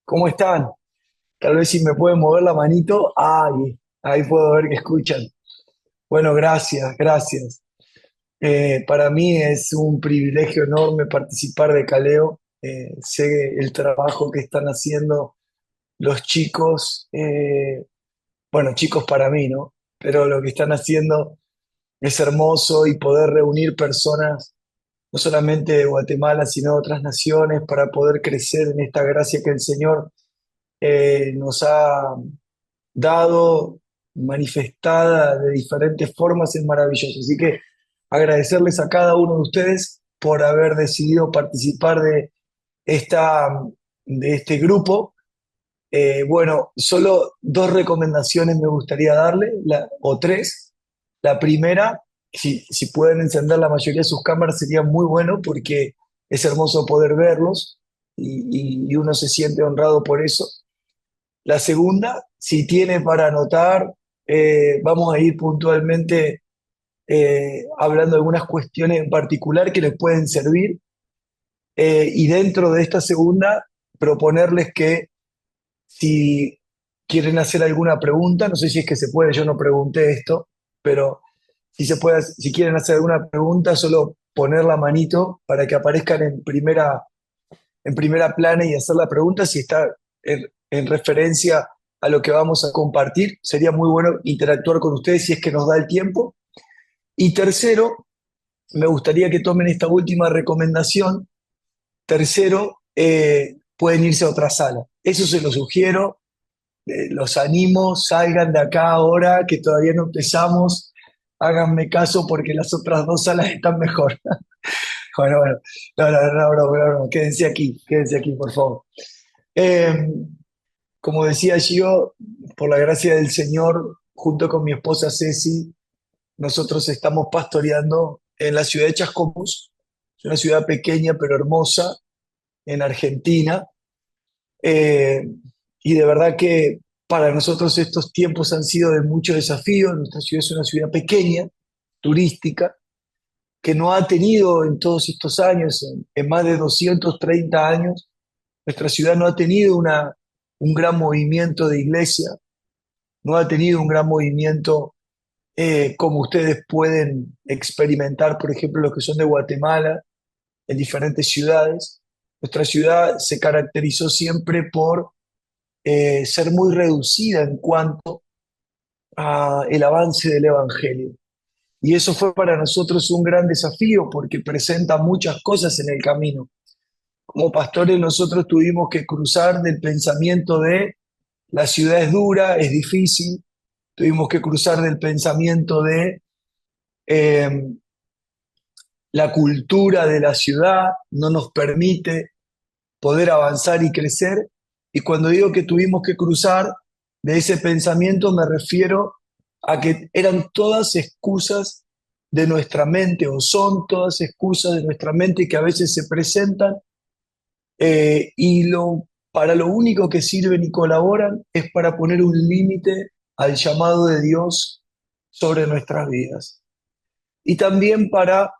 ¿Cómo están? Tal vez si me pueden mover la manito. Ay, ahí puedo ver que escuchan. Bueno, gracias, gracias. Para mí es un privilegio enorme participar de Caleo. Sé el trabajo que están haciendo los chicos, bueno, chicos para mí, ¿no? Pero lo que están haciendo es hermoso y poder reunir personas, no solamente de Guatemala, sino de otras naciones, para poder crecer en esta gracia que el Señor nos ha dado, manifestada de diferentes formas, es maravilloso. Así que agradecerles a cada uno de ustedes por haber decidido participar esta, de este grupo. Bueno, solo dos recomendaciones me gustaría darle, o tres. La primera, si pueden encender la mayoría de sus cámaras, sería muy bueno porque es hermoso poder verlos y uno se siente honrado por eso. La segunda, si tiene para anotar, vamos a ir puntualmente hablando de algunas cuestiones en particular que les pueden servir. Y dentro de esta segunda, proponerles que si quieren hacer alguna pregunta, no sé si es que se puede, yo no pregunté esto, pero si se puede, si quieren hacer alguna pregunta, solo poner la manito para que aparezcan en primera plana y hacer la pregunta si está en referencia a lo que vamos a compartir. Sería muy bueno interactuar con ustedes si es que nos da el tiempo. Y tercero, me gustaría que tomen esta última recomendación. Tercero, pueden irse a otra sala. Eso se lo sugiero, los animo, salgan de acá ahora, que todavía no empezamos. Háganme caso porque las otras dos salas están mejor. Bueno, bueno, no, no, no, no, no, no, quédense aquí, por favor. Eh, Como decía yo, por la gracia del Señor, junto con mi esposa Ceci, nosotros estamos pastoreando en la ciudad de Chascomús, es una ciudad pequeña pero hermosa en Argentina. Eh, y de verdad que para nosotros estos tiempos han sido de mucho desafío. Nuestra ciudad es una ciudad pequeña, turística, que no ha tenido en todos estos años, en más de 230 años, nuestra ciudad no ha tenido un gran movimiento de iglesia, no ha tenido un gran movimiento como ustedes pueden experimentar, por ejemplo, los que son de Guatemala, en diferentes ciudades. Nuestra ciudad se caracterizó siempre por ser muy reducida en cuanto a el avance del Evangelio. Y eso fue para nosotros un gran desafío porque presenta muchas cosas en el camino. Como pastores nosotros tuvimos que cruzar del pensamiento de la ciudad es dura, es difícil, tuvimos que cruzar del pensamiento de eh, la cultura de la ciudad no nos permite poder avanzar y crecer. Y cuando digo que tuvimos que cruzar de ese pensamiento, me refiero a que eran todas excusas de nuestra mente o son todas excusas de nuestra mente que a veces se presentan para lo único que sirven y colaboran es para poner un límite al llamado de Dios sobre nuestras vidas. Y también para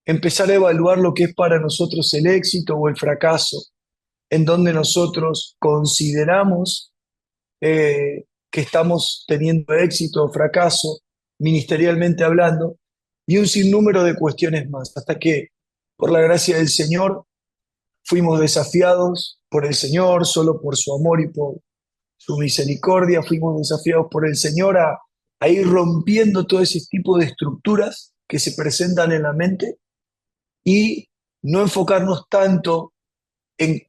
empezar a evaluar lo que es para nosotros el éxito o el fracaso, en donde nosotros consideramos que estamos teniendo éxito o fracaso, ministerialmente hablando, y un sinnúmero de cuestiones más, hasta que, por la gracia del Señor, fuimos desafiados por el Señor, solo por su amor y por su misericordia, fuimos desafiados por el Señor a ir rompiendo todo ese tipo de estructuras que se presentan en la mente y no enfocarnos tanto en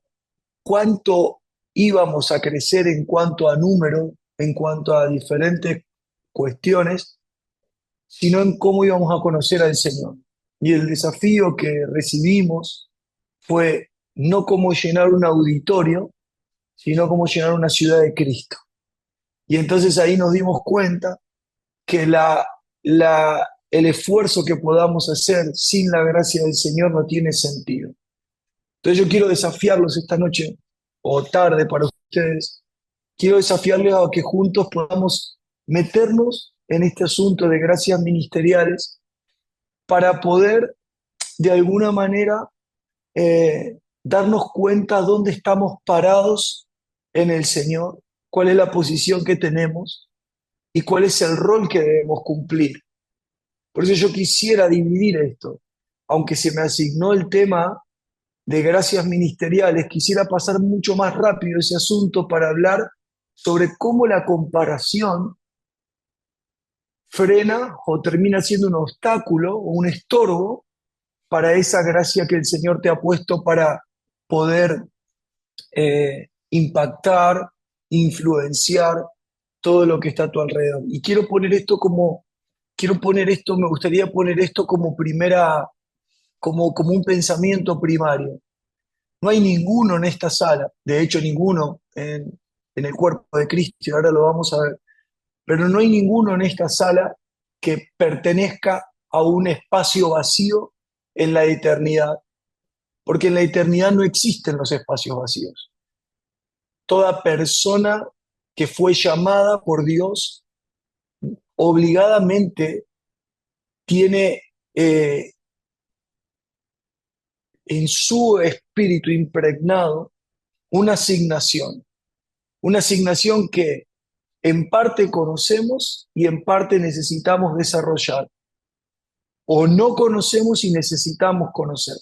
cuánto íbamos a crecer en cuanto a número, en cuanto a diferentes cuestiones, sino en cómo íbamos a conocer al Señor. Y el desafío que recibimos fue no cómo llenar un auditorio, sino cómo llenar una ciudad de Cristo. Y entonces ahí nos dimos cuenta que el esfuerzo que podamos hacer sin la gracia del Señor no tiene sentido. Entonces yo quiero desafiarlos esta noche o tarde para ustedes. Quiero desafiarles a que juntos podamos meternos en este asunto de gracias ministeriales para poder de alguna manera darnos cuenta dónde estamos parados en el Señor, cuál es la posición que tenemos y cuál es el rol que debemos cumplir. Por eso yo quisiera dividir esto. Aunque se me asignó el tema de gracias ministeriales, quisiera pasar mucho más rápido ese asunto para hablar sobre cómo la comparación frena o termina siendo un obstáculo o un estorbo para esa gracia que el Señor te ha puesto para poder impactar, influenciar todo lo que está a tu alrededor. Y me gustaría poner esto como como un pensamiento primario. No hay ninguno en esta sala, de hecho ninguno en el cuerpo de Cristo, y ahora lo vamos a ver, pero no hay ninguno en esta sala que pertenezca a un espacio vacío en la eternidad, porque en la eternidad no existen los espacios vacíos. Toda persona que fue llamada por Dios obligadamente tiene en su espíritu impregnado una asignación que en parte conocemos y en parte necesitamos desarrollar, o no conocemos y necesitamos conocer.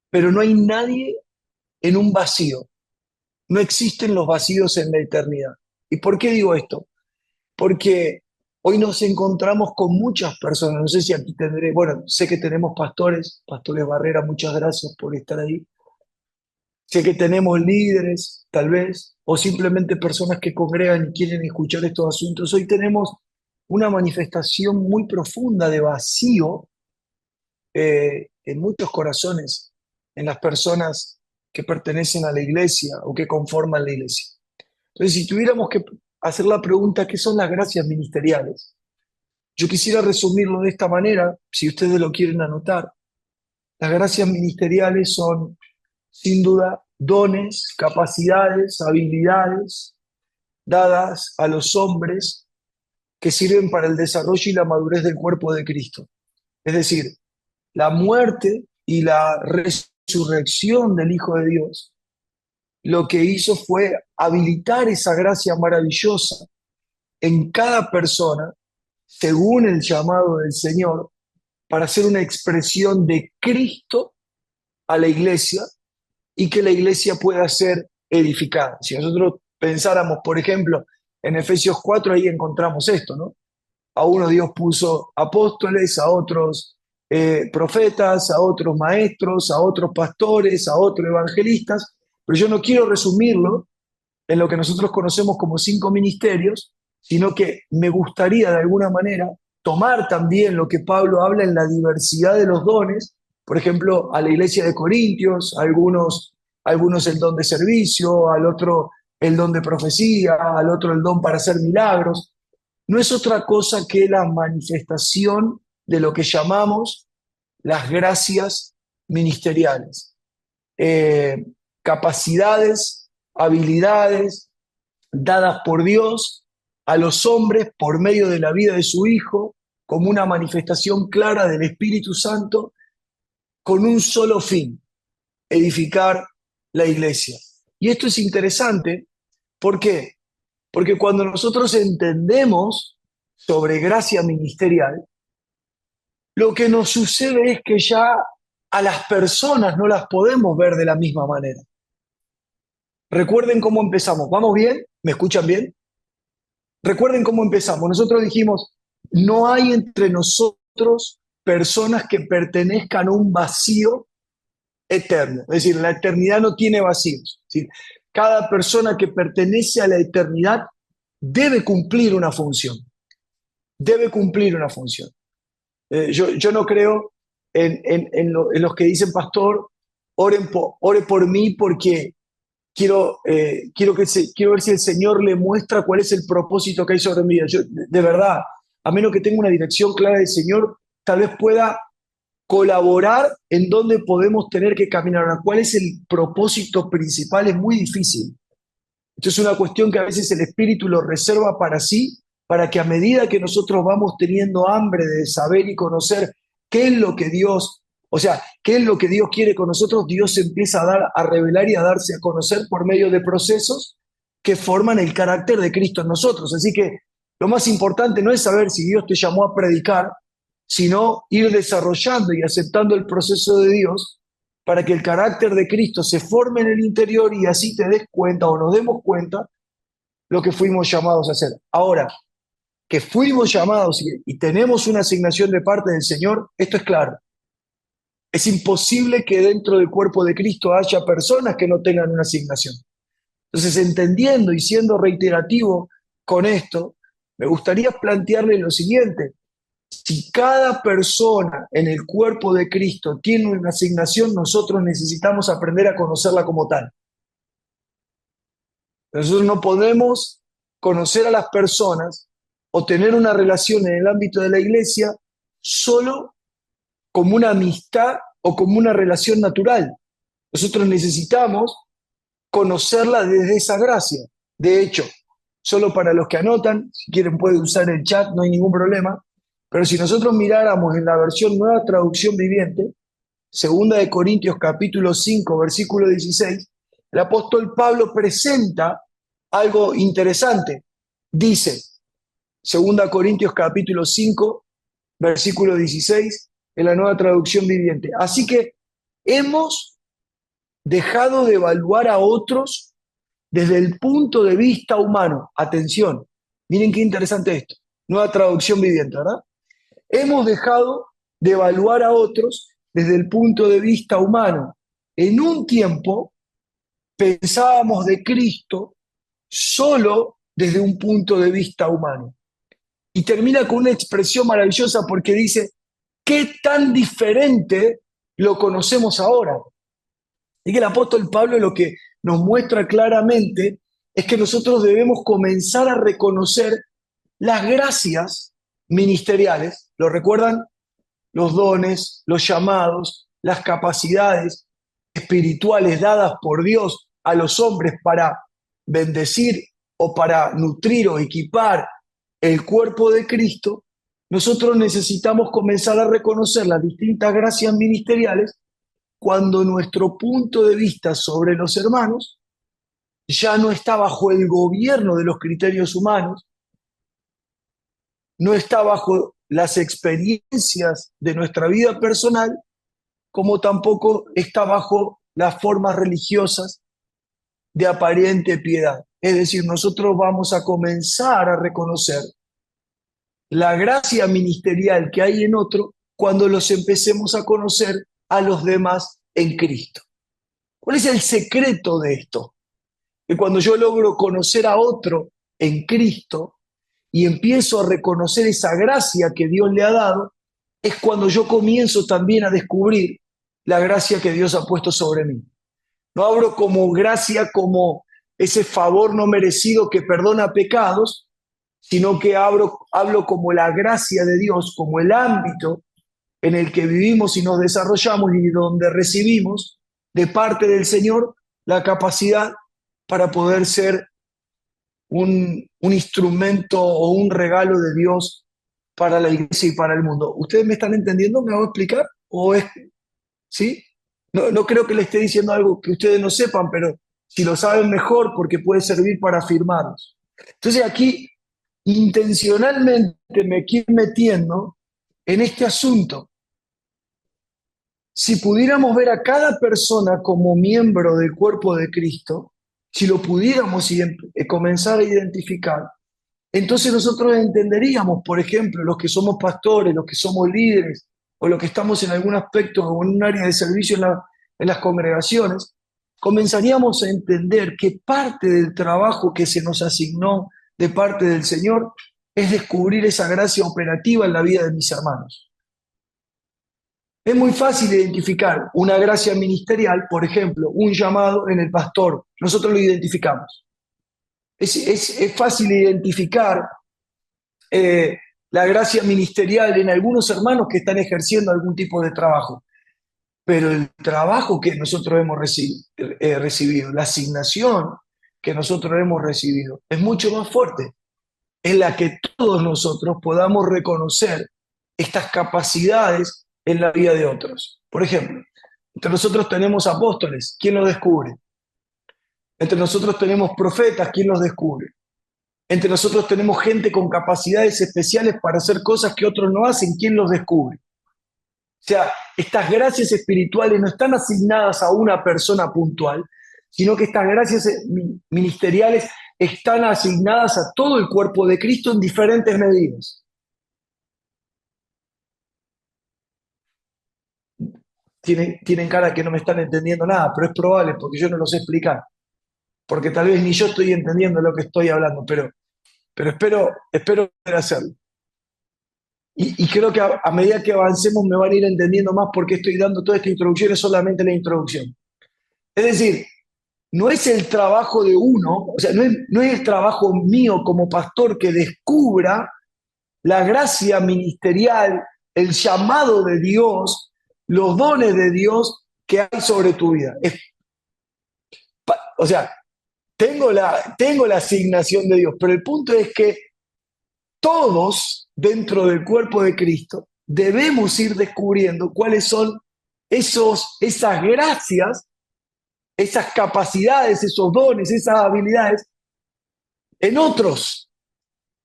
Pero no hay nadie en un vacío, no existen los vacíos en la eternidad. ¿Y por qué digo esto? Porque hoy nos encontramos con muchas personas, no sé si aquí tendré, bueno, sé que tenemos pastores Barrera, muchas gracias por estar ahí. Sé que tenemos líderes, tal vez, o simplemente personas que congregan y quieren escuchar estos asuntos. Hoy tenemos una manifestación muy profunda de vacío en muchos corazones, en las personas que pertenecen a la iglesia o que conforman la iglesia. Entonces, si tuviéramos que hacer la pregunta, ¿qué son las gracias ministeriales? Yo quisiera resumirlo de esta manera, si ustedes lo quieren anotar. Las gracias ministeriales son, sin duda, dones, capacidades, habilidades dadas a los hombres que sirven para el desarrollo y la madurez del cuerpo de Cristo. Es decir, la muerte y la resurrección del Hijo de Dios lo que hizo fue habilitar esa gracia maravillosa en cada persona, según el llamado del Señor, para hacer una expresión de Cristo a la iglesia y que la iglesia pueda ser edificada. Si nosotros pensáramos, por ejemplo, en Efesios 4, ahí encontramos esto, ¿no? A uno Dios puso apóstoles, a otros profetas, a otros maestros, a otros pastores, a otros evangelistas, pero yo no quiero resumirlo en lo que nosotros conocemos como 5 ministerios, sino que me gustaría de alguna manera tomar también lo que Pablo habla en la diversidad de los dones, por ejemplo, a la iglesia de Corintios, algunos el don de servicio, al otro el don de profecía, al otro el don para hacer milagros. No es otra cosa que la manifestación de lo que llamamos las gracias ministeriales. Eh, Capacidades, habilidades dadas por Dios a los hombres por medio de la vida de su Hijo, como una manifestación clara del Espíritu Santo, con un solo fin: edificar la iglesia. Y esto es interesante, ¿por qué? Porque cuando nosotros entendemos sobre gracia ministerial, lo que nos sucede es que ya a las personas no las podemos ver de la misma manera. Recuerden cómo empezamos. ¿Vamos bien? ¿Me escuchan bien? Recuerden cómo empezamos. Nosotros dijimos, no hay entre nosotros personas que pertenezcan a un vacío eterno. Es decir, la eternidad no tiene vacíos. Es decir, cada persona que pertenece a la eternidad debe cumplir una función. Debe cumplir una función. Yo no creo en los que dicen, pastor, ore por mí porque quiero ver si el Señor le muestra cuál es el propósito que hay sobre mi vida. Yo, de verdad, a menos que tenga una dirección clara del Señor, tal vez pueda colaborar en dónde podemos tener que caminar. Ahora, ¿cuál es el propósito principal? Es muy difícil. Esto es una cuestión que a veces el Espíritu lo reserva para sí, para que a medida que nosotros vamos teniendo hambre de saber y conocer qué es lo que Dios, o sea, qué es lo que Dios quiere con nosotros, Dios empieza a revelar y a darse a conocer por medio de procesos que forman el carácter de Cristo en nosotros. Así que lo más importante no es saber si Dios te llamó a predicar, sino ir desarrollando y aceptando el proceso de Dios para que el carácter de Cristo se forme en el interior y así te des cuenta o nos demos cuenta lo que fuimos llamados a hacer. Ahora, que fuimos llamados y tenemos una asignación de parte del Señor, esto es claro. Es imposible que dentro del cuerpo de Cristo haya personas que no tengan una asignación. Entonces, entendiendo y siendo reiterativo con esto, me gustaría plantearle lo siguiente. Si cada persona en el cuerpo de Cristo tiene una asignación, nosotros necesitamos aprender a conocerla como tal. Nosotros no podemos conocer a las personas o tener una relación en el ámbito de la iglesia solo como una amistad o como una relación natural. Nosotros necesitamos conocerla desde esa gracia. De hecho, solo para los que anotan, si quieren pueden usar el chat, no hay ningún problema, pero si nosotros miráramos en la versión Nueva Traducción Viviente, segunda de Corintios capítulo 5, versículo 16, el apóstol Pablo presenta algo interesante. Dice, segunda Corintios capítulo 5, versículo 16, en la Nueva Traducción Viviente. Así que hemos dejado de evaluar a otros desde el punto de vista humano. Atención, miren qué interesante esto. Nueva Traducción Viviente, ¿verdad? Hemos dejado de evaluar a otros desde el punto de vista humano. En un tiempo pensábamos de Cristo solo desde un punto de vista humano. Y termina con una expresión maravillosa porque dice, ¿qué tan diferente lo conocemos ahora? Y que el apóstol Pablo lo que nos muestra claramente es que nosotros debemos comenzar a reconocer las gracias ministeriales. ¿Lo recuerdan? Los dones, los llamados, las capacidades espirituales dadas por Dios a los hombres para bendecir o para nutrir o equipar el cuerpo de Cristo. Nosotros necesitamos comenzar a reconocer las distintas gracias ministeriales cuando nuestro punto de vista sobre los hermanos ya no está bajo el gobierno de los criterios humanos, no está bajo las experiencias de nuestra vida personal, como tampoco está bajo las formas religiosas de aparente piedad. Es decir, nosotros vamos a comenzar a reconocer la gracia ministerial que hay en otro cuando los empecemos a conocer a los demás en Cristo. ¿Cuál es el secreto de esto? Que cuando yo logro conocer a otro en Cristo y empiezo a reconocer esa gracia que Dios le ha dado, es cuando yo comienzo también a descubrir la gracia que Dios ha puesto sobre mí. No hablo como gracia, como ese favor no merecido que perdona pecados, sino que hablo como la gracia de Dios, como el ámbito en el que vivimos y nos desarrollamos y donde recibimos de parte del Señor la capacidad para poder ser un instrumento o un regalo de Dios para la iglesia y para el mundo. ¿Ustedes me están entendiendo? ¿Me hago explicar? ¿O es, sí? No creo que le esté diciendo algo que ustedes no sepan, pero si lo saben mejor porque puede servir para afirmarlos. Entonces aquí intencionalmente me quiero metiendo en este asunto. Si pudiéramos ver a cada persona como miembro del cuerpo de Cristo, si lo pudiéramos comenzar a identificar, entonces nosotros entenderíamos, por ejemplo, los que somos pastores, los que somos líderes, o los que estamos en algún aspecto o en un área de servicio en las congregaciones, comenzaríamos a entender que parte del trabajo que se nos asignó de parte del Señor es descubrir esa gracia operativa en la vida de mis hermanos. Es muy fácil identificar una gracia ministerial, por ejemplo, un llamado en el pastor. Nosotros lo identificamos. Es fácil identificar la gracia ministerial en algunos hermanos que están ejerciendo algún tipo de trabajo. Pero el trabajo que nosotros hemos recibido, la asignación que nosotros hemos recibido, es mucho más fuerte. En la que todos nosotros podamos reconocer estas capacidades en la vida de otros. Por ejemplo, entre nosotros tenemos apóstoles. ¿Quién lo descubre? Entre nosotros tenemos profetas, ¿quién los descubre? Entre nosotros tenemos gente con capacidades especiales para hacer cosas que otros no hacen, ¿quién los descubre? O sea, estas gracias espirituales no están asignadas a una persona puntual, sino que estas gracias ministeriales están asignadas a todo el cuerpo de Cristo en diferentes medidas. Tienen cara que no me están entendiendo nada, pero es probable porque yo no lo sé explicar. Porque tal vez ni yo estoy entendiendo lo que estoy hablando, pero espero poder hacerlo. Y creo que a medida que avancemos me van a ir entendiendo más por qué estoy dando toda esta introducción, es solamente la introducción. Es decir, no es el trabajo de uno, o sea, no es el trabajo mío como pastor que descubra la gracia ministerial, el llamado de Dios, los dones de Dios que hay sobre tu vida. O sea, tengo la asignación de Dios, pero el punto es que todos dentro del cuerpo de Cristo debemos ir descubriendo cuáles son esas gracias, esas capacidades, esos dones, esas habilidades en otros.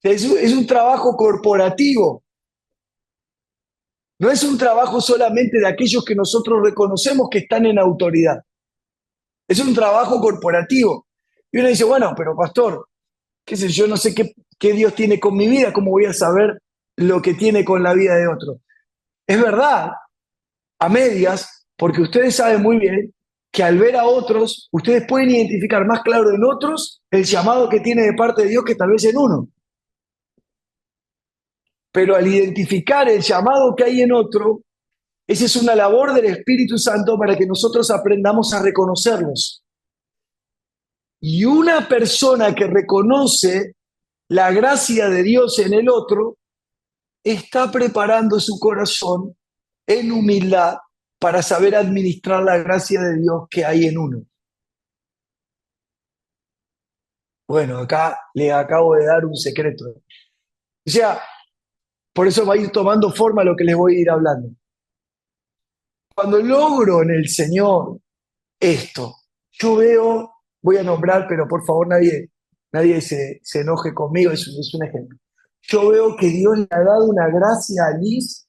Es un trabajo corporativo, no es un trabajo solamente de aquellos que nosotros reconocemos que están en autoridad, es un trabajo corporativo. Y uno dice, bueno, pero pastor, qué sé yo, no sé qué Dios tiene con mi vida, ¿cómo voy a saber lo que tiene con la vida de otro? Es verdad, a medias, porque ustedes saben muy bien que al ver a otros, ustedes pueden identificar más claro en otros el llamado que tiene de parte de Dios que tal vez en uno. Pero al identificar el llamado que hay en otro, esa es una labor del Espíritu Santo para que nosotros aprendamos a reconocerlos. Y una persona que reconoce la gracia de Dios en el otro, está preparando su corazón en humildad para saber administrar la gracia de Dios que hay en uno. Bueno, acá le acabo de dar un secreto. O sea, por eso va a ir tomando forma lo que les voy a ir hablando. Cuando logro en el Señor esto, yo veo, voy a nombrar, pero por favor nadie se enoje conmigo, es un ejemplo. Yo veo que Dios le ha dado una gracia a Liz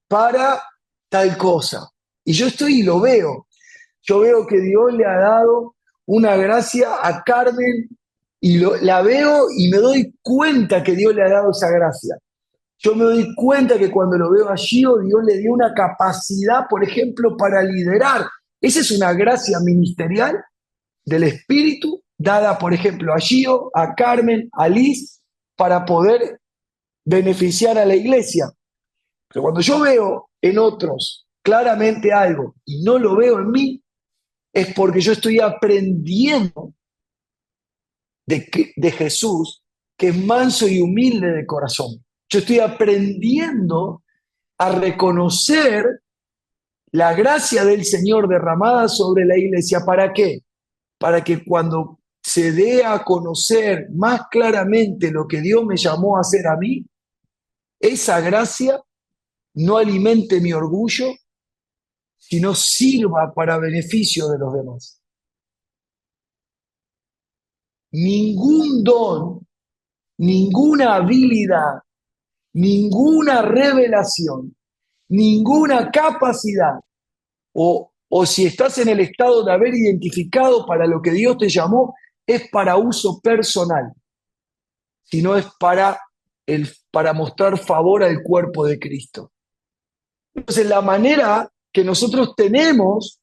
para tal cosa. Y yo estoy y lo veo. Yo veo que Dios le ha dado una gracia a Carmen y la veo y me doy cuenta que Dios le ha dado esa gracia. Yo me doy cuenta que cuando lo veo allí, Dios le dio una capacidad, por ejemplo, para liderar. Esa es una gracia ministerial del Espíritu dada, por ejemplo, a Gio, a Carmen, a Liz, para poder beneficiar a la iglesia. Pero cuando yo veo en otros claramente algo y no lo veo en mí, es porque yo estoy aprendiendo de Jesús, que es manso y humilde de corazón. Yo estoy aprendiendo a reconocer la gracia del Señor derramada sobre la iglesia. ¿Para qué? Para que cuando se dé a conocer más claramente lo que Dios me llamó a hacer a mí, esa gracia no alimente mi orgullo, sino sirva para beneficio de los demás. Ningún don, ninguna habilidad, ninguna revelación, ninguna capacidad, o si estás en el estado de haber identificado para lo que Dios te llamó, es para uso personal, sino es para mostrar favor al cuerpo de Cristo. Entonces, la manera que nosotros tenemos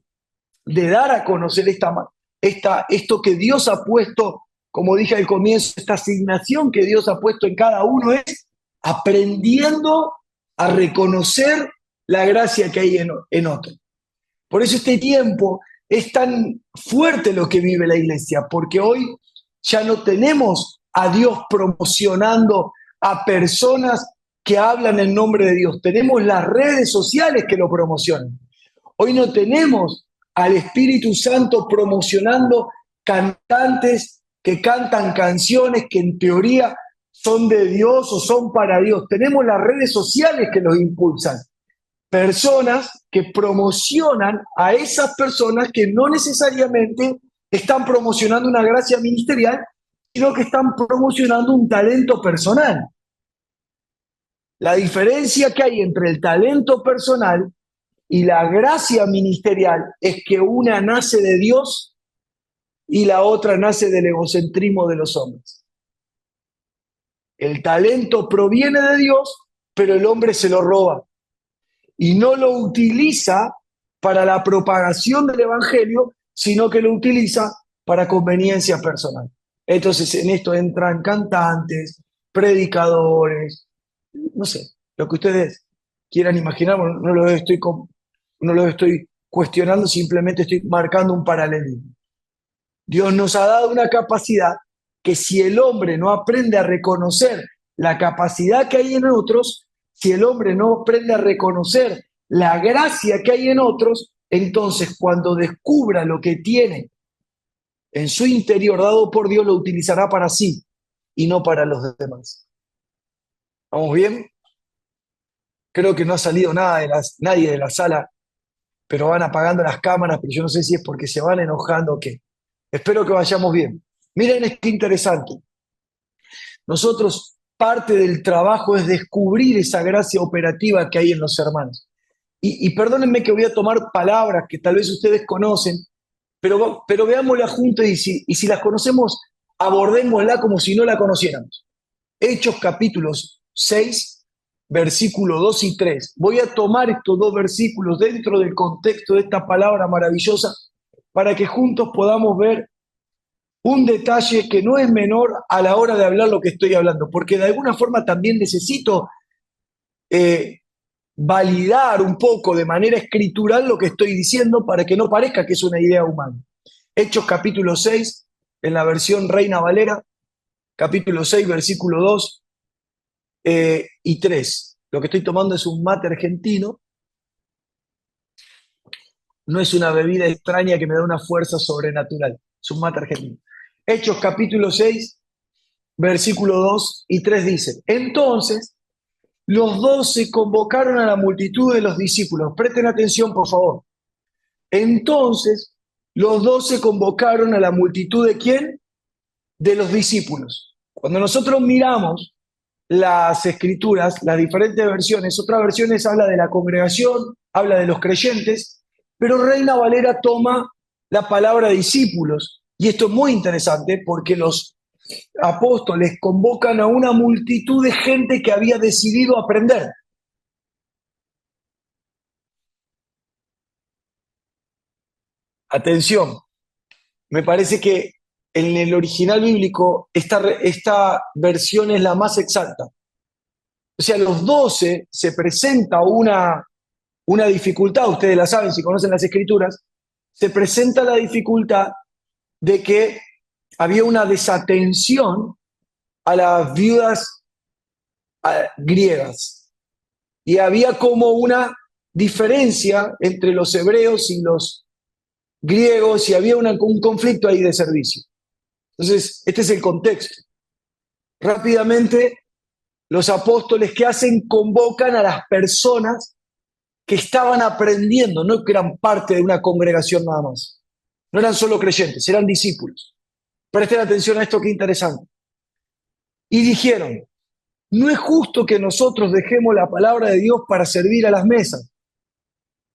de dar a conocer esto que Dios ha puesto, como dije al comienzo, esta asignación que Dios ha puesto en cada uno, es aprendiendo a reconocer la gracia que hay en otro. Por eso este tiempo es tan fuerte lo que vive la iglesia, porque hoy ya no tenemos a Dios promocionando a personas que hablan en nombre de Dios. Tenemos las redes sociales que lo promocionan. Hoy no tenemos al Espíritu Santo promocionando cantantes que cantan canciones que en teoría son de Dios o son para Dios. Tenemos las redes sociales que los impulsan. Personas que promocionan a esas personas que no necesariamente están promocionando una gracia ministerial, sino que están promocionando un talento personal. La diferencia que hay entre el talento personal y la gracia ministerial es que una nace de Dios y la otra nace del egocentrismo de los hombres. El talento proviene de Dios, pero el hombre se lo roba y no lo utiliza para la propagación del evangelio, sino que lo utiliza para conveniencia personal. Entonces en esto entran cantantes, predicadores, no sé, lo que ustedes quieran imaginar, no lo estoy cuestionando, simplemente estoy marcando un paralelismo. Dios nos ha dado una capacidad que si el hombre no aprende a reconocer la capacidad que hay en otros, si el hombre no aprende a reconocer la gracia que hay en otros, entonces cuando descubra lo que tiene en su interior dado por Dios, lo utilizará para sí y no para los demás. ¿Vamos bien? Creo que no ha salido nadie de la sala, pero van apagando las cámaras, pero yo no sé si es porque se van enojando o qué. Espero que vayamos bien. Miren esto interesante. Nosotros, parte del trabajo es descubrir esa gracia operativa que hay en los hermanos. Y perdónenme que voy a tomar palabras que tal vez ustedes conocen, pero veámosla juntos y si las conocemos, abordémosla como si no la conociéramos. Hechos capítulos 6, versículos 2 y 3. Voy a tomar estos dos versículos dentro del contexto de esta palabra maravillosa para que juntos podamos ver un detalle que no es menor a la hora de hablar lo que estoy hablando, porque de alguna forma también necesito validar un poco de manera escritural lo que estoy diciendo para que no parezca que es una idea humana. Hechos capítulo 6, en la versión Reina Valera, capítulo 6, versículo 2 y 3. Lo que estoy tomando es un mate argentino, no es una bebida extraña que me da una fuerza sobrenatural, es un mate argentino. Hechos capítulo 6, versículo 2 y 3 dice: entonces los 12 convocaron a la multitud de los discípulos. Presten atención, por favor. Entonces los 12 convocaron a la multitud ¿de quién? De los discípulos. Cuando nosotros miramos las escrituras, las diferentes versiones, otras versiones habla de la congregación, habla de los creyentes, pero Reina Valera toma la palabra discípulos. Y esto es muy interesante porque los apóstoles convocan a una multitud de gente que había decidido aprender. Atención, me parece que en el original bíblico esta versión es la más exacta. O sea, los 12 se presenta una dificultad, ustedes la saben si conocen las escrituras, se presenta la dificultad de que había una desatención a las viudas griegas y había como una diferencia entre los hebreos y los griegos y había un conflicto ahí de servicio. Entonces, este es el contexto. Rápidamente, los apóstoles que hacen convocan a las personas que estaban aprendiendo, no que eran parte de una congregación nada más. No eran solo creyentes, eran discípulos. Presten atención a esto, qué interesante. Y dijeron: no es justo que nosotros dejemos la palabra de Dios para servir a las mesas,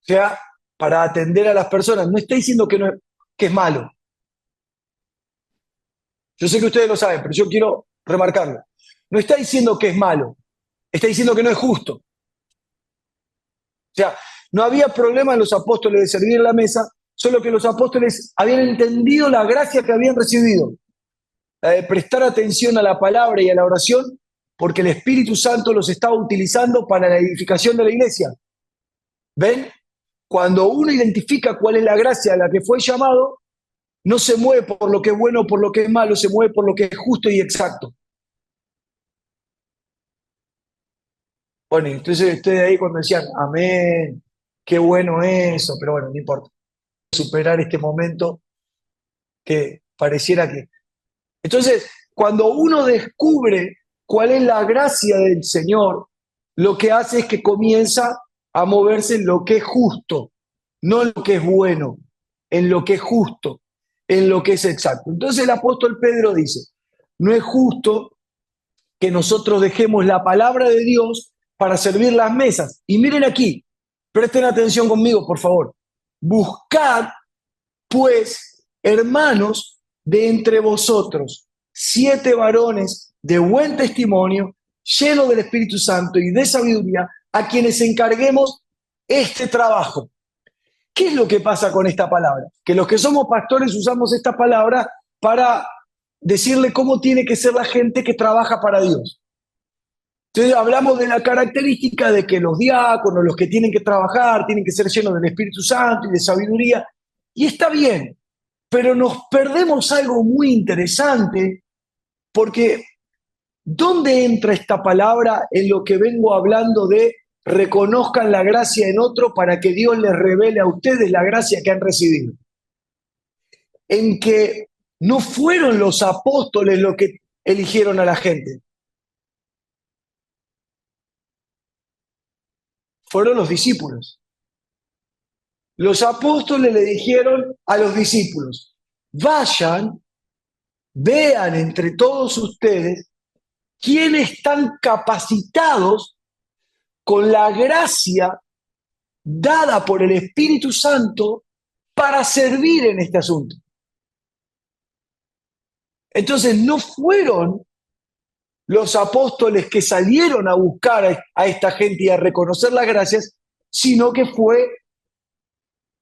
o sea, para atender a las personas. No está diciendo que es malo. Yo sé que ustedes lo saben, pero yo quiero remarcarlo. No está diciendo que es malo, está diciendo que no es justo. O sea, no había problema en los apóstoles de servir en la mesa, solo que los apóstoles habían entendido la gracia que habían recibido, la de prestar atención a la palabra y a la oración, porque el Espíritu Santo los estaba utilizando para la edificación de la iglesia. ¿Ven? Cuando uno identifica cuál es la gracia a la que fue llamado, no se mueve por lo que es bueno o por lo que es malo, se mueve por lo que es justo y exacto. Bueno, entonces ustedes ahí cuando decían, amén, qué bueno eso, pero bueno, no importa. Superar este momento que pareciera que... Entonces, cuando uno descubre cuál es la gracia del Señor, lo que hace es que comienza a moverse en lo que es justo, no en lo que es bueno, en lo que es justo. en lo que es exacto. Entonces el apóstol Pedro dice, no es justo que nosotros dejemos la palabra de Dios para servir las mesas. Y miren aquí, presten atención conmigo, por favor. Buscad, pues, hermanos, de entre vosotros, 7 varones de buen testimonio, llenos del Espíritu Santo y de sabiduría, a quienes encarguemos este trabajo. ¿Qué es lo que pasa con esta palabra? Que los que somos pastores usamos esta palabra para decirle cómo tiene que ser la gente que trabaja para Dios. Entonces hablamos de la característica de que los diáconos, los que tienen que trabajar, tienen que ser llenos del Espíritu Santo y de sabiduría. Y está bien, pero nos perdemos algo muy interesante porque ¿dónde entra esta palabra en lo que vengo hablando de reconozcan la gracia en otro para que Dios les revele a ustedes la gracia que han recibido? En que no fueron los apóstoles los que eligieron a la gente, fueron los discípulos. Los apóstoles le dijeron a los discípulos, vayan, vean entre todos ustedes quiénes están capacitados con la gracia dada por el Espíritu Santo para servir en este asunto. Entonces no fueron los apóstoles que salieron a buscar a esta gente y a reconocer las gracias, sino que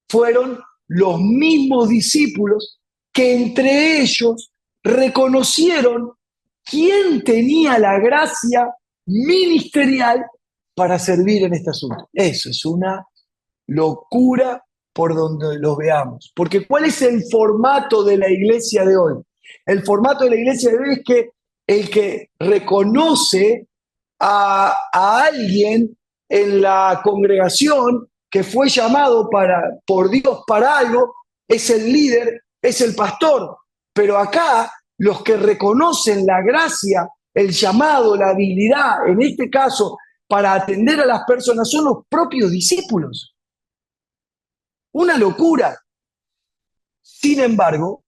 fueron los mismos discípulos que entre ellos reconocieron quién tenía la gracia ministerial para servir en este asunto. Eso es una locura por donde lo veamos. Porque ¿cuál es el formato de la iglesia de hoy? El formato de la iglesia de hoy es que el que reconoce a alguien en la congregación que fue llamado por Dios para algo, es el líder, es el pastor. Pero acá los que reconocen la gracia, el llamado, la habilidad, en este caso, para atender a las personas, son los propios discípulos. Una locura. Sin embargo,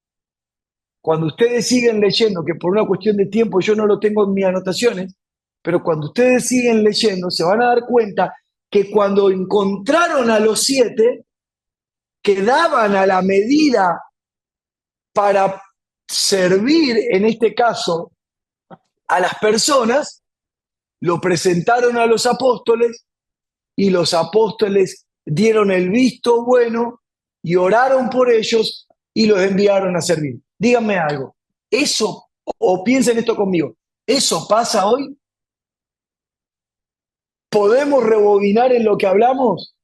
cuando ustedes siguen leyendo, que por una cuestión de tiempo yo no lo tengo en mis anotaciones, pero cuando ustedes siguen leyendo, se van a dar cuenta que cuando encontraron a los 7, que daban a la medida para servir, en este caso, a las personas, lo presentaron a los apóstoles y los apóstoles dieron el visto bueno y oraron por ellos y los enviaron a servir. Díganme algo, eso, o piensen esto conmigo, ¿eso pasa hoy? ¿Podemos rebobinar en lo que hablamos?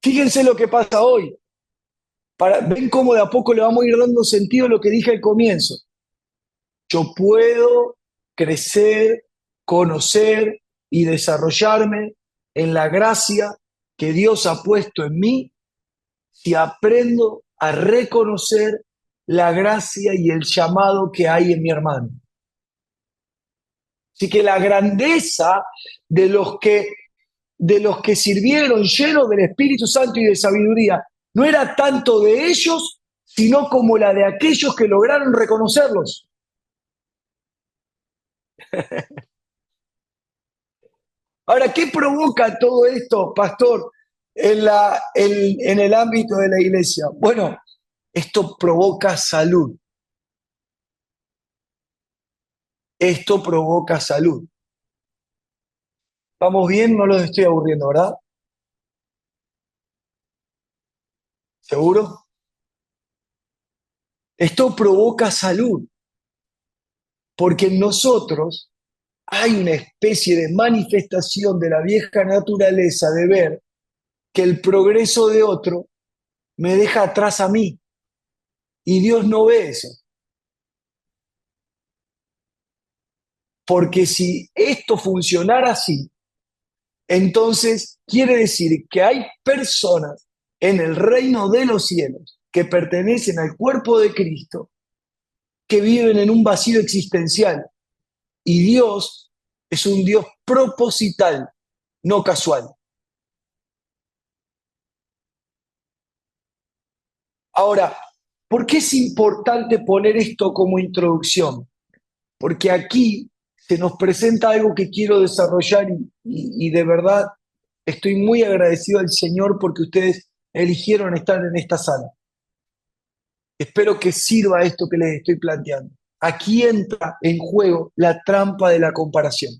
Fíjense lo que pasa hoy. Ven cómo de a poco le vamos a ir dando sentido a lo que dije al comienzo. Yo puedo crecer, conocer y desarrollarme en la gracia que Dios ha puesto en mí si aprendo a reconocer la gracia y el llamado que hay en mi hermano. Así que la grandeza de los que sirvieron llenos del Espíritu Santo y de sabiduría no era tanto de ellos, sino como la de aquellos que lograron reconocerlos. Ahora, ¿qué provoca todo esto, pastor, en el ámbito de la iglesia? Bueno, esto provoca salud. Esto provoca salud. ¿Vamos bien? No los estoy aburriendo, ¿verdad? ¿Seguro? Esto provoca salud, porque en nosotros hay una especie de manifestación de la vieja naturaleza de ver que el progreso de otro me deja atrás a mí, y Dios no ve eso. Porque si esto funcionara así, entonces quiere decir que hay personas en el reino de los cielos que pertenecen al cuerpo de Cristo que viven en un vacío existencial y Dios es un Dios proposital, no casual. Ahora, ¿Por qué es importante poner esto como introducción? Porque aquí se nos presenta algo que quiero desarrollar y de verdad estoy muy agradecido al Señor porque ustedes eligieron estar en esta sala. Espero que sirva esto que les estoy planteando. Aquí entra en juego la trampa de la comparación.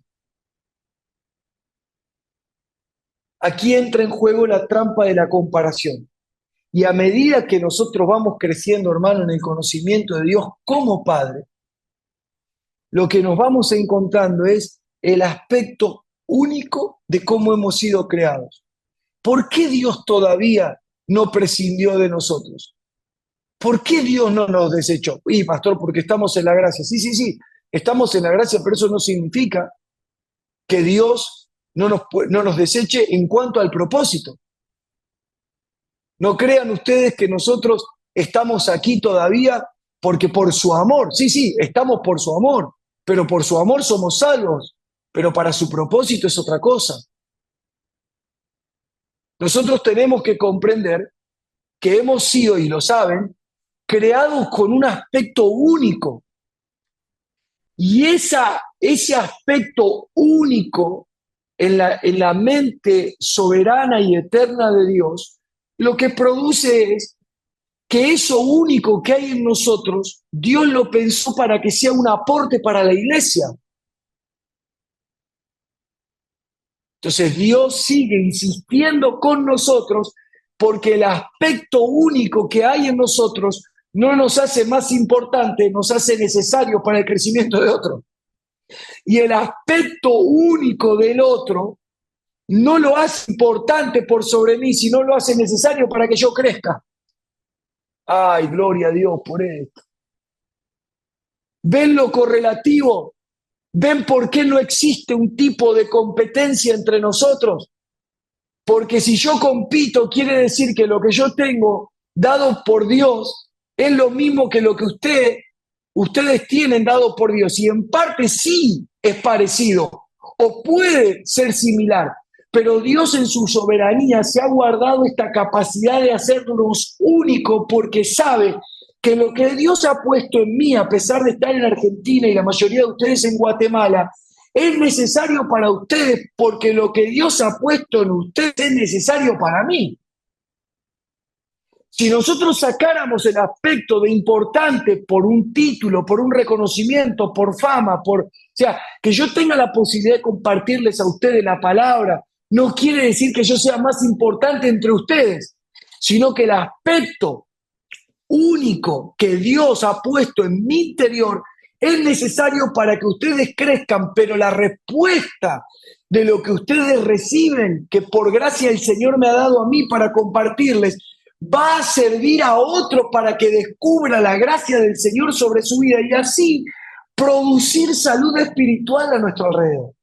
Aquí entra en juego la trampa de la comparación. Y a medida que nosotros vamos creciendo, hermano, en el conocimiento de Dios como Padre, lo que nos vamos encontrando es el aspecto único de cómo hemos sido creados. ¿Por qué Dios todavía no prescindió de nosotros? ¿Por qué Dios no nos desechó? Y pastor, porque estamos en la gracia. Sí, sí, sí, estamos en la gracia, pero eso no significa que Dios no nos deseche en cuanto al propósito. No crean ustedes que nosotros estamos aquí todavía porque por su amor, sí, sí, estamos por su amor, pero por su amor somos salvos, pero para su propósito es otra cosa. Nosotros tenemos que comprender que hemos sido, y lo saben, creados con un aspecto único. Y ese aspecto único en la mente soberana y eterna de Dios, lo que produce es que eso único que hay en nosotros, Dios lo pensó para que sea un aporte para la iglesia. Entonces Dios sigue insistiendo con nosotros porque el aspecto único que hay en nosotros no nos hace más importante, nos hace necesario para el crecimiento de otro. Y el aspecto único del otro no lo hace importante por sobre mí, sino lo hace necesario para que yo crezca. Ay, gloria a Dios por esto. ¿Ven lo correlativo? ¿Ven por qué no existe un tipo de competencia entre nosotros? Porque si yo compito, quiere decir que lo que yo tengo dado por Dios es lo mismo que lo que ustedes tienen dado por Dios. Y en parte sí es parecido o puede ser similar, pero Dios en su soberanía se ha guardado esta capacidad de hacernos únicos porque sabe que lo que Dios ha puesto en mí, a pesar de estar en Argentina y la mayoría de ustedes en Guatemala, es necesario para ustedes porque lo que Dios ha puesto en ustedes es necesario para mí. Si nosotros sacáramos el aspecto de importante por un título, por un reconocimiento, por fama, o sea, que yo tenga la posibilidad de compartirles a ustedes la palabra, no quiere decir que yo sea más importante entre ustedes, sino que el aspecto único que Dios ha puesto en mi interior es necesario para que ustedes crezcan, pero la respuesta de lo que ustedes reciben, que por gracia el Señor me ha dado a mí para compartirles, va a servir a otro para que descubra la gracia del Señor sobre su vida y así producir salud espiritual a nuestro alrededor.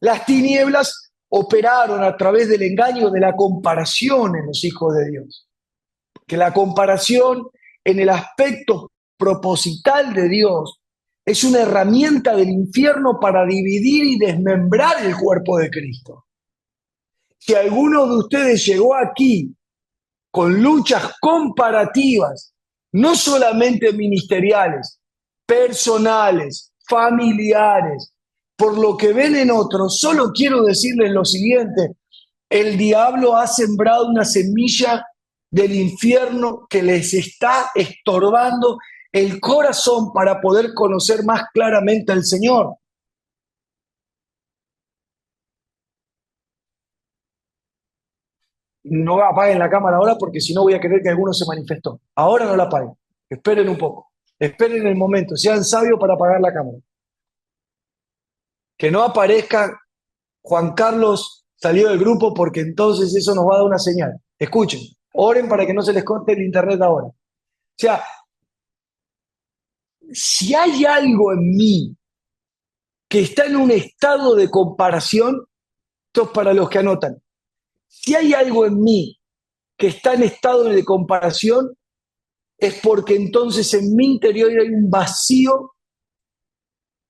Las tinieblas operaron a través del engaño de la comparación en los hijos de Dios. Que la comparación en el aspecto proposital de Dios es una herramienta del infierno para dividir y desmembrar el cuerpo de Cristo. Si alguno de ustedes llegó aquí con luchas comparativas, no solamente ministeriales, personales, familiares, por lo que ven en otros, solo quiero decirles lo siguiente: el diablo ha sembrado una semilla del infierno que les está estorbando el corazón para poder conocer más claramente al Señor. No apaguen la cámara ahora porque si no voy a creer que alguno se manifestó. Ahora no la apaguen. Esperen un poco. Esperen el momento. Sean sabios para apagar la cámara. Que no aparezca Juan Carlos salió del grupo porque entonces eso nos va a dar una señal. Escuchen. Oren para que no se les corte el internet ahora. O sea, si hay algo en mí que está en un estado de comparación, esto es para los que anotan, si hay algo en mí que está en estado de comparación, es porque entonces en mi interior hay un vacío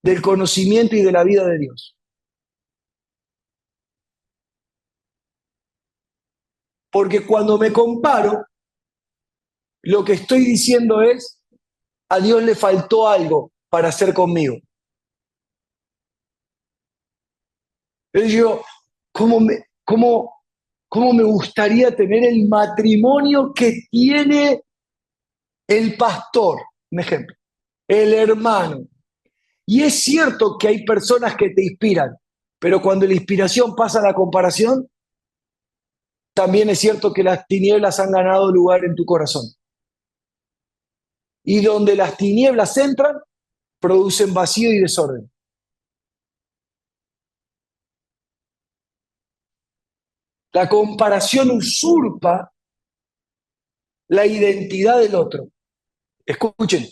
del conocimiento y de la vida de Dios. Porque cuando me comparo, lo que estoy diciendo es, a Dios le faltó algo para hacer conmigo. Yo digo, ¿cómo me gustaría tener el matrimonio que tiene el pastor? Un ejemplo, el hermano. Y es cierto que hay personas que te inspiran, pero cuando la inspiración pasa a la comparación, también es cierto que las tinieblas han ganado lugar en tu corazón. Y donde las tinieblas entran, producen vacío y desorden. La comparación usurpa la identidad del otro. Escuchen,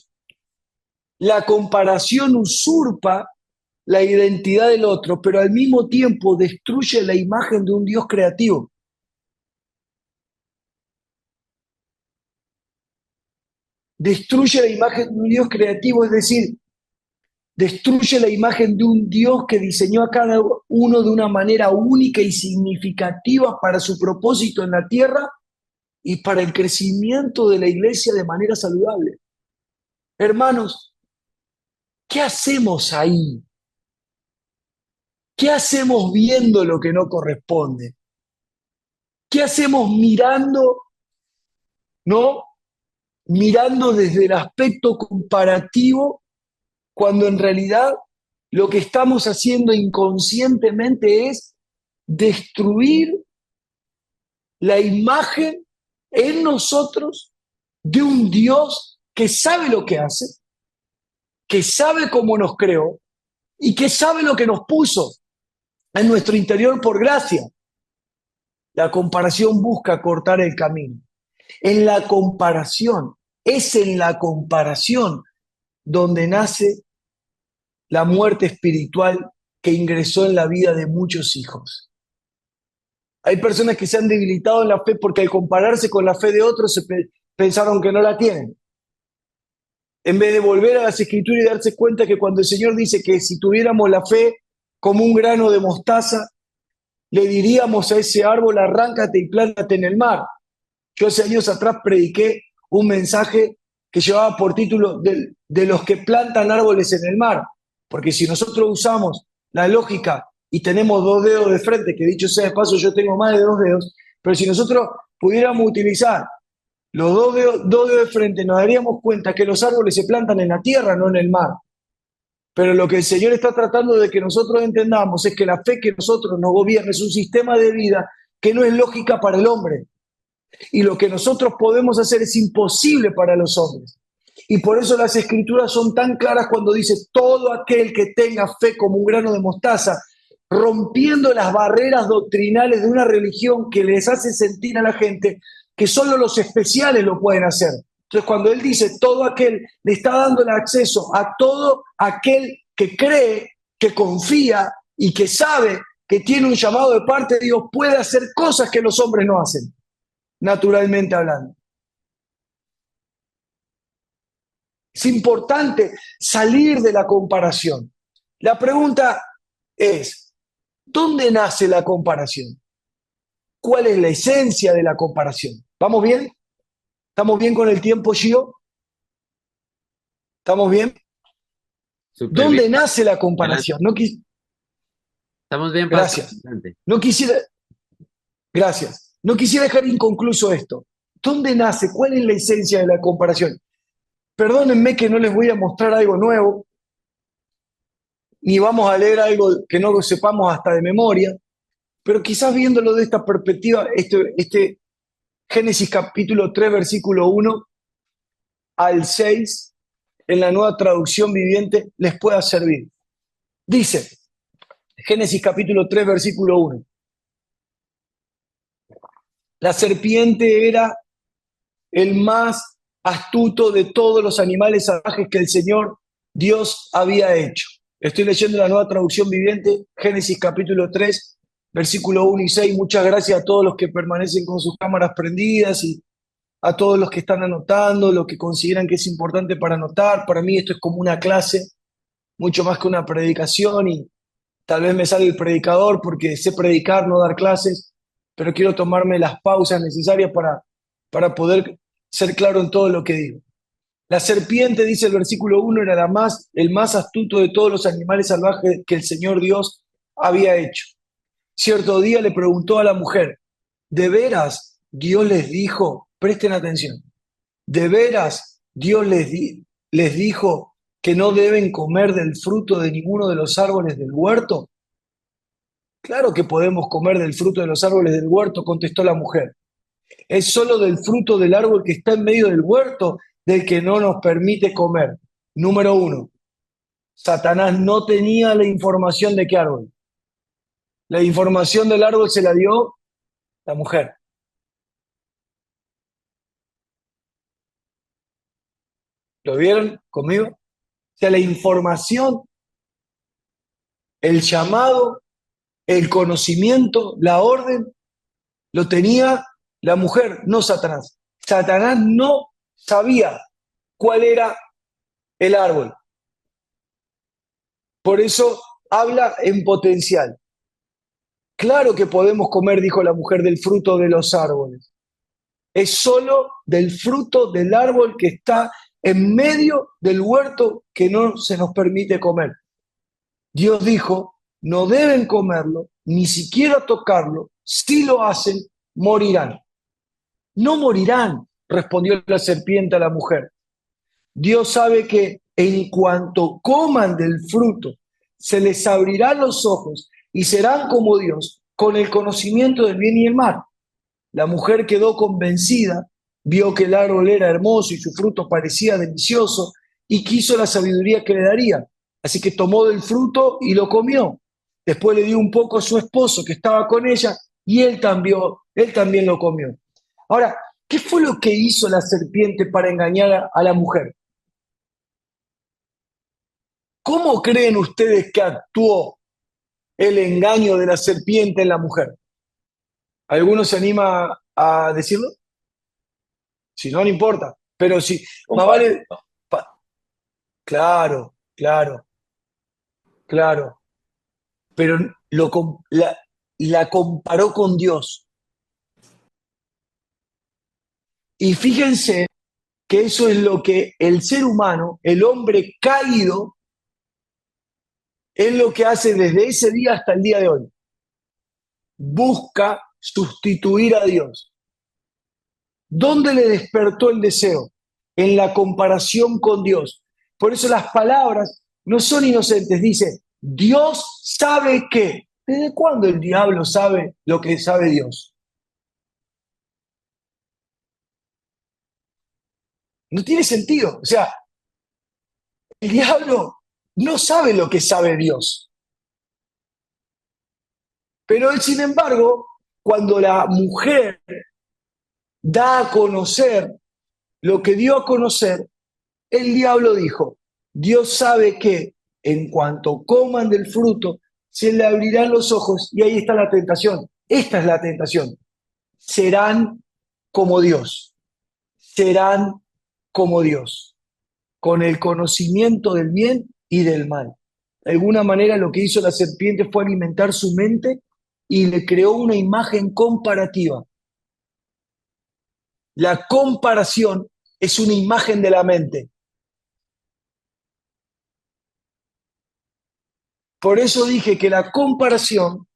la comparación usurpa la identidad del otro, pero al mismo tiempo destruye la imagen de un Dios creativo. Destruye la imagen de un Dios creativo, es decir, destruye la imagen de un Dios que diseñó a cada uno de una manera única y significativa para su propósito en la tierra y para el crecimiento de la iglesia de manera saludable. Hermanos, ¿qué hacemos ahí? ¿Qué hacemos viendo lo que no corresponde? ¿Qué hacemos mirando, no? Mirando desde el aspecto comparativo, cuando en realidad lo que estamos haciendo inconscientemente es destruir la imagen en nosotros de un Dios que sabe lo que hace, que sabe cómo nos creó y que sabe lo que nos puso en nuestro interior por gracia. La comparación busca cortar el camino. En la comparación, es en la comparación donde nace la muerte espiritual que ingresó en la vida de muchos hijos. Hay personas que se han debilitado en la fe porque al compararse con la fe de otros pensaron que no la tienen. En vez de volver a las escrituras y darse cuenta que cuando el Señor dice que si tuviéramos la fe como un grano de mostaza, le diríamos a ese árbol, arráncate y plántate en el mar. Yo hace años atrás prediqué un mensaje que llevaba por título de los que plantan árboles en el mar. Porque si nosotros usamos la lógica y tenemos 2 dedos de frente, que dicho sea de paso yo tengo más de 2 dedos, pero si nosotros pudiéramos utilizar los 2 dedos de frente, nos daríamos cuenta que los árboles se plantan en la tierra, no en el mar. Pero lo que el Señor está tratando de que nosotros entendamos es que la fe que nosotros nos gobierna es un sistema de vida que no es lógica para el hombre. Y lo que nosotros podemos hacer es imposible para los hombres. Y por eso las escrituras son tan claras cuando dice todo aquel que tenga fe como un grano de mostaza, rompiendo las barreras doctrinales de una religión que les hace sentir a la gente que solo los especiales lo pueden hacer. Entonces cuando él dice todo aquel, le está dando el acceso a todo aquel que cree, que confía y que sabe que tiene un llamado de parte de Dios, puede hacer cosas que los hombres no hacen, naturalmente hablando. Es importante salir de la comparación. La pregunta es, ¿dónde nace la comparación? ¿Cuál es la esencia de la comparación? ¿Vamos bien? ¿Estamos bien con el tiempo, Gio? ¿Estamos bien? Súper bien. ¿Dónde nace la Adelante. comparación? Estamos bien, Pastor. Gracias. Adelante. No quisiera, gracias. No quisiera dejar inconcluso esto. ¿Dónde nace? ¿Cuál es la esencia de la comparación? Perdónenme que no les voy a mostrar algo nuevo, ni vamos a leer algo que no sepamos hasta de memoria, pero quizás viéndolo de esta perspectiva, este Génesis capítulo 3, versículo 1 al 6, en la Nueva Traducción Viviente, les pueda servir. Dice, Génesis capítulo 3, versículo 1, la serpiente era el más astuto de todos los animales salvajes que el Señor Dios había hecho. Estoy leyendo la Nueva Traducción Viviente, Génesis capítulo 3, versículo 1 y 6. Muchas gracias a todos los que permanecen con sus cámaras prendidas y a todos los que están anotando, los que consideran que es importante para anotar. Para mí esto es como una clase, mucho más que una predicación, y tal vez me sale el predicador porque sé predicar, no dar clases, pero quiero tomarme las pausas necesarias para poder ser claro en todo lo que digo. La serpiente, dice el versículo 1, era el más astuto de todos los animales salvajes que el Señor Dios había hecho. Cierto día le preguntó a la mujer, ¿de veras Dios les dijo, presten atención, de veras Dios les dijo que no deben comer del fruto de ninguno de los árboles del huerto? Claro que podemos comer del fruto de los árboles del huerto, contestó la mujer. Es solo del fruto del árbol que está en medio del huerto del que no nos permite comer. Número 1, Satanás no tenía la información de qué árbol. La información del árbol se la dio la mujer. ¿Lo vieron conmigo? O sea, la información, el llamado, el conocimiento, la orden, lo tenía la mujer, no Satanás. Satanás no sabía cuál era el árbol. Por eso habla en potencial. Claro que podemos comer, dijo la mujer, del fruto de los árboles. Es solo del fruto del árbol que está en medio del huerto que no se nos permite comer. Dios dijo, no deben comerlo, ni siquiera tocarlo. Si lo hacen, morirán. No morirán, respondió la serpiente a la mujer. Dios sabe que en cuanto coman del fruto, se les abrirán los ojos y serán como Dios, con el conocimiento del bien y el mal. La mujer quedó convencida, vio que el árbol era hermoso y su fruto parecía delicioso y quiso la sabiduría que le daría. Así que tomó del fruto y lo comió. Después le dio un poco a su esposo que estaba con ella y él también lo comió. Ahora, ¿qué fue lo que hizo la serpiente para engañar a la mujer? ¿Cómo creen ustedes que actuó el engaño de la serpiente en la mujer? ¿Alguno se anima a decirlo? Si no, no importa. Pero si, más vale. Claro, claro, claro. Pero la comparó con Dios. Y fíjense que eso es lo que el ser humano, el hombre caído, es lo que hace desde ese día hasta el día de hoy. Busca sustituir a Dios. ¿Dónde le despertó el deseo? En la comparación con Dios. Por eso las palabras no son inocentes. Dice, Dios sabe qué. ¿Desde cuándo el diablo sabe lo que sabe Dios? No tiene sentido. O sea, el diablo no sabe lo que sabe Dios. Pero él, sin embargo, cuando la mujer da a conocer lo que dio a conocer, el diablo dijo, Dios sabe que en cuanto coman del fruto, se le abrirán los ojos y ahí está la tentación. Esta es la tentación. Serán como Dios. Serán como Dios. Con el conocimiento del bien y del mal. De alguna manera lo que hizo la serpiente fue alimentar su mente y le creó una imagen comparativa. La comparación es una imagen de la mente. Por eso dije que la comparación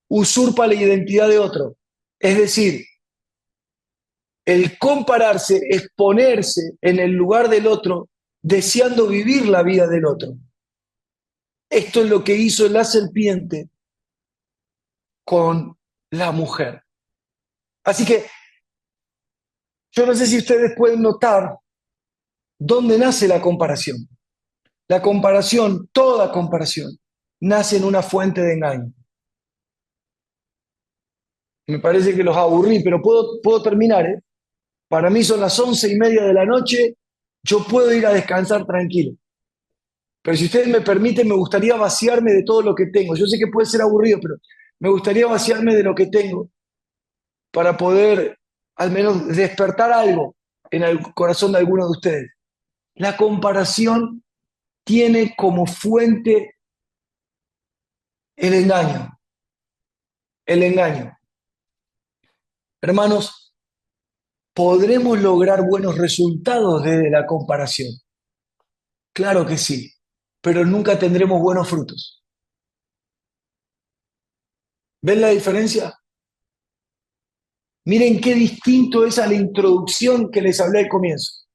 usurpa la identidad de otro. Es decir, el compararse es ponerse en el lugar del otro, deseando vivir la vida del otro. Esto es lo que hizo la serpiente con la mujer. Así que yo no sé si ustedes pueden notar dónde nace la comparación. La comparación, toda comparación, nace en una fuente de engaño. Me parece que los aburrí, pero puedo terminar, ¿eh? Para mí son las 11:30 de la noche, yo puedo ir a descansar tranquilo. Pero si ustedes me permiten, me gustaría vaciarme de todo lo que tengo. Yo sé que puede ser aburrido, pero me gustaría vaciarme de lo que tengo para poder al menos despertar algo en el corazón de alguno de ustedes. La comparación tiene como fuente el engaño. El engaño. Hermanos, ¿podremos lograr buenos resultados desde la comparación? Claro que sí, pero nunca tendremos buenos frutos. ¿Ven la diferencia? Miren qué distinto es a la introducción que les hablé al comienzo.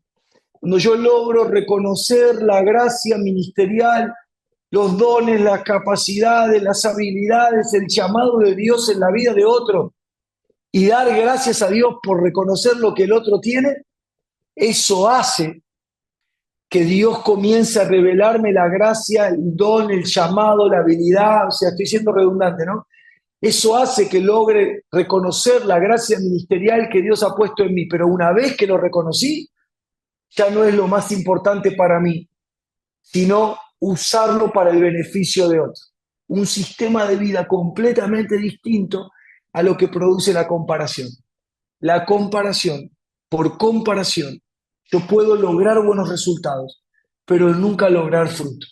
Cuando yo logro reconocer la gracia ministerial, los dones, las capacidades, las habilidades, el llamado de Dios en la vida de otro y dar gracias a Dios por reconocer lo que el otro tiene, eso hace que Dios comience a revelarme la gracia, el don, el llamado, la habilidad, o sea, estoy siendo redundante, ¿no? Eso hace que logre reconocer la gracia ministerial que Dios ha puesto en mí, pero una vez que lo reconocí, ya no es lo más importante para mí, sino usarlo para el beneficio de otros. Un sistema de vida completamente distinto a lo que produce la comparación. La comparación, por comparación, yo puedo lograr buenos resultados, pero nunca lograr fruto,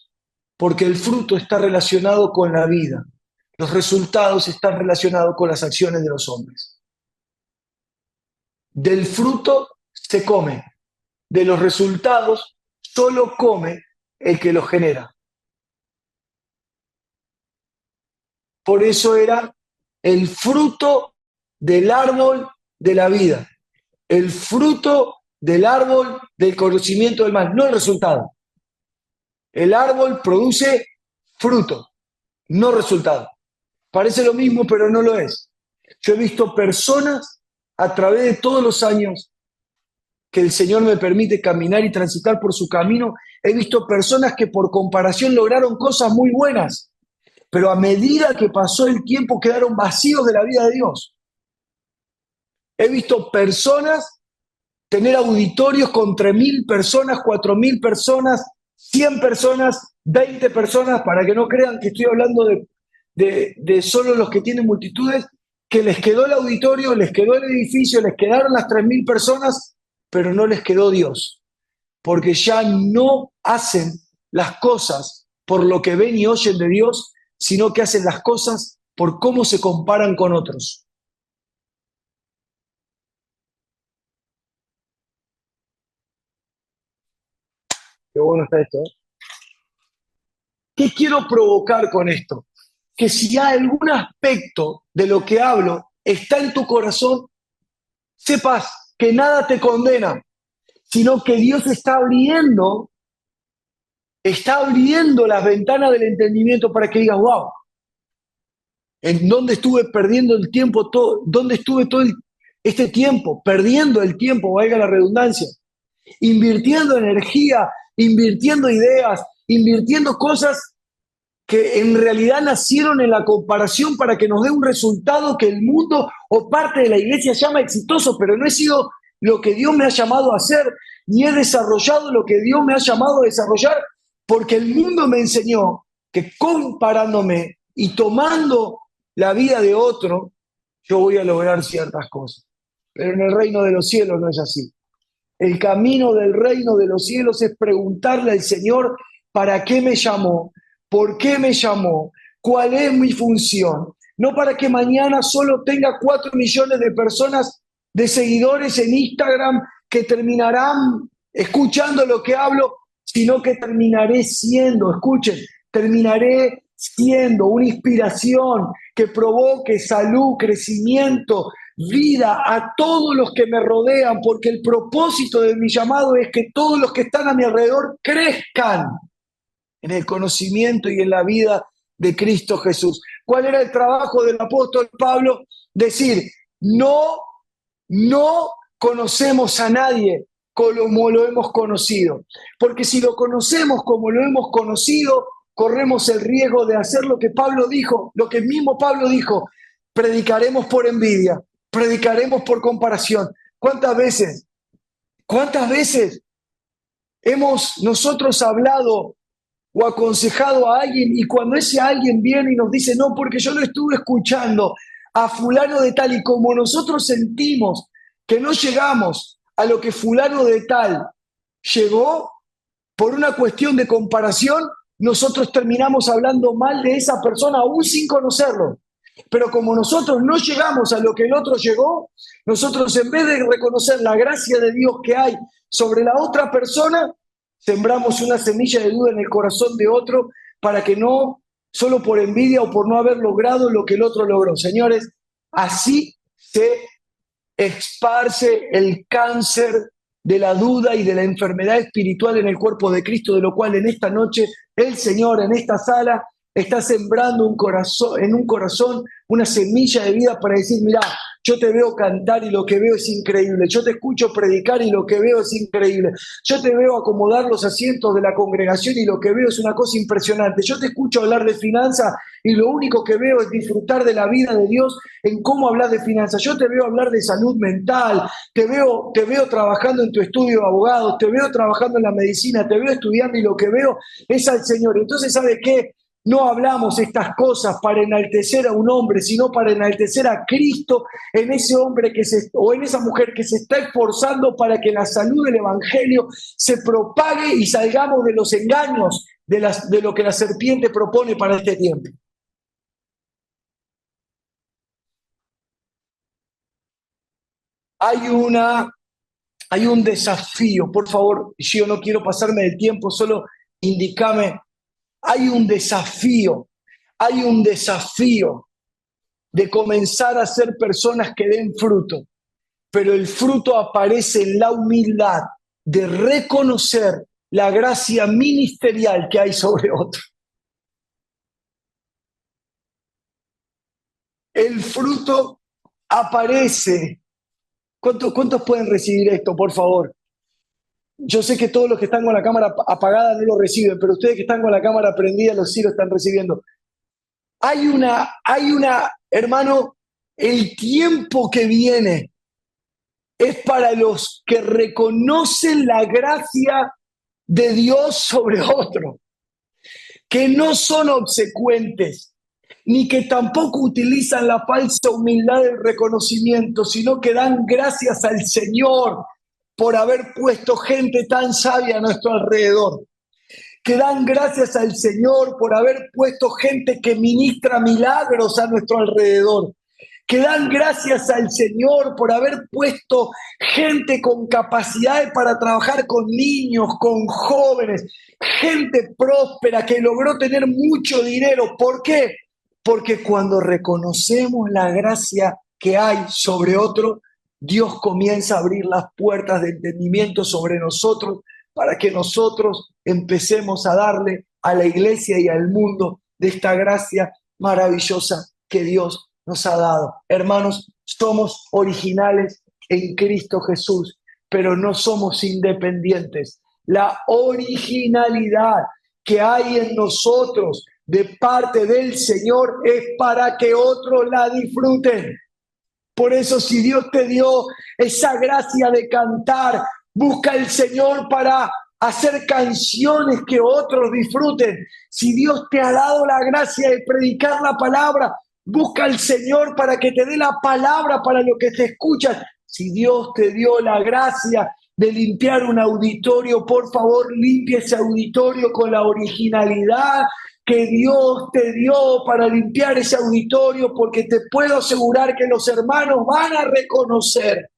porque el fruto está relacionado con la vida. Los resultados están relacionados con las acciones de los hombres. Del fruto se come, de los resultados solo come el que los genera. Por eso era el fruto del árbol de la vida, el fruto del árbol del conocimiento del mal, no el resultado. El árbol produce fruto, no resultado. Parece lo mismo, pero no lo es. Yo he visto personas a través de todos los años que el Señor me permite caminar y transitar por su camino, he visto personas que por comparación lograron cosas muy buenas, pero a medida que pasó el tiempo quedaron vacíos de la vida de Dios. He visto personas tener auditorios con 3.000 personas, 4.000 personas, 100 personas, 20 personas, para que no crean que estoy hablando de solo los que tienen multitudes, que les quedó el auditorio, les quedó el edificio, les quedaron las 3.000 personas, pero no les quedó Dios, porque ya no hacen las cosas por lo que ven y oyen de Dios, sino que hacen las cosas por cómo se comparan con otros. Qué bueno está esto, ¿eh? ¿Qué quiero provocar con esto? Que si hay algún aspecto de lo que hablo está en tu corazón, sepas que nada te condena, sino que Dios está abriendo las ventanas del entendimiento para que digas, wow, ¿en dónde estuve perdiendo el tiempo todo? ¿Dónde estuve todo este tiempo? Perdiendo el tiempo, valga la redundancia, invirtiendo energía, invirtiendo ideas, invirtiendo cosas que en realidad nacieron en la comparación para que nos dé un resultado que el mundo o parte de la iglesia llama exitoso, pero no he sido lo que Dios me ha llamado a hacer, ni he desarrollado lo que Dios me ha llamado a desarrollar, porque el mundo me enseñó que comparándome y tomando la vida de otro, yo voy a lograr ciertas cosas. Pero en el reino de los cielos no es así. El camino del reino de los cielos es preguntarle al Señor para qué me llamó, por qué me llamó, cuál es mi función. No para que mañana solo tenga 4 millones de personas, de seguidores en Instagram que terminarán escuchando lo que hablo, sino que terminaré siendo, escuchen, terminaré siendo una inspiración que provoque salud, crecimiento, vida a todos los que me rodean, porque el propósito de mi llamado es que todos los que están a mi alrededor crezcan en el conocimiento y en la vida de Cristo Jesús. ¿Cuál era el trabajo del apóstol Pablo? Decir, no conocemos a nadie como lo hemos conocido, porque si lo conocemos como lo hemos conocido, corremos el riesgo de hacer lo que Pablo dijo, lo que el mismo Pablo dijo, predicaremos por envidia, predicaremos por comparación. ¿Cuántas veces hemos nosotros hablado o aconsejado a alguien y cuando ese alguien viene y nos dice, no, porque yo lo estuve escuchando a fulano de tal y como nosotros sentimos que no llegamos a lo que fulano de tal llegó por una cuestión de comparación, nosotros terminamos hablando mal de esa persona aún sin conocerlo. Pero como nosotros no llegamos a lo que el otro llegó, nosotros en vez de reconocer la gracia de Dios que hay sobre la otra persona, sembramos una semilla de duda en el corazón de otro para que no, solo por envidia o por no haber logrado lo que el otro logró. Señores, así se esparce el cáncer de la duda y de la enfermedad espiritual en el cuerpo de Cristo, de lo cual en esta noche el Señor en esta sala está sembrando en un corazón una semilla de vida para decir, mirá, yo te veo cantar y lo que veo es increíble. Yo te escucho predicar y lo que veo es increíble. Yo te veo acomodar los asientos de la congregación y lo que veo es una cosa impresionante. Yo te escucho hablar de finanzas y lo único que veo es disfrutar de la vida de Dios en cómo hablas de finanzas. Yo te veo hablar de salud mental, te veo trabajando en tu estudio de abogados, te veo trabajando en la medicina, te veo estudiando y lo que veo es al Señor. Entonces, ¿sabe qué? No hablamos estas cosas para enaltecer a un hombre, sino para enaltecer a Cristo en ese hombre o en esa mujer que se está esforzando para que la salud del Evangelio se propague y salgamos de los engaños de lo que la serpiente propone para este tiempo. Hay un desafío, por favor, yo no quiero pasarme del tiempo, solo indícame. Hay un desafío de comenzar a ser personas que den fruto, pero el fruto aparece en la humildad de reconocer la gracia ministerial que hay sobre otro. El fruto aparece. ¿Cuántos pueden recibir esto, por favor? Yo sé que todos los que están con la cámara apagada no lo reciben, pero ustedes que están con la cámara prendida, los sí lo están recibiendo. Hermano, el tiempo que viene es para los que reconocen la gracia de Dios sobre otro, que no son obsecuentes, ni que tampoco utilizan la falsa humildad del reconocimiento, sino que dan gracias al Señor por haber puesto gente tan sabia a nuestro alrededor, que dan gracias al Señor por haber puesto gente que ministra milagros a nuestro alrededor, que dan gracias al Señor por haber puesto gente con capacidades para trabajar con niños, con jóvenes, gente próspera que logró tener mucho dinero. ¿Por qué? Porque cuando reconocemos la gracia que hay sobre otro, Dios comienza a abrir las puertas de entendimiento sobre nosotros para que nosotros empecemos a darle a la iglesia y al mundo de esta gracia maravillosa que Dios nos ha dado. Hermanos, somos originales en Cristo Jesús, pero no somos independientes. La originalidad que hay en nosotros de parte del Señor es para que otros la disfruten. Por eso, si Dios te dio esa gracia de cantar, busca al Señor para hacer canciones que otros disfruten. Si Dios te ha dado la gracia de predicar la palabra, busca al Señor para que te dé la palabra para lo que te escuchan. Si Dios te dio la gracia de limpiar un auditorio, por favor, limpie ese auditorio con la originalidad que Dios te dio para limpiar ese auditorio, porque te puedo asegurar que los hermanos van a reconocer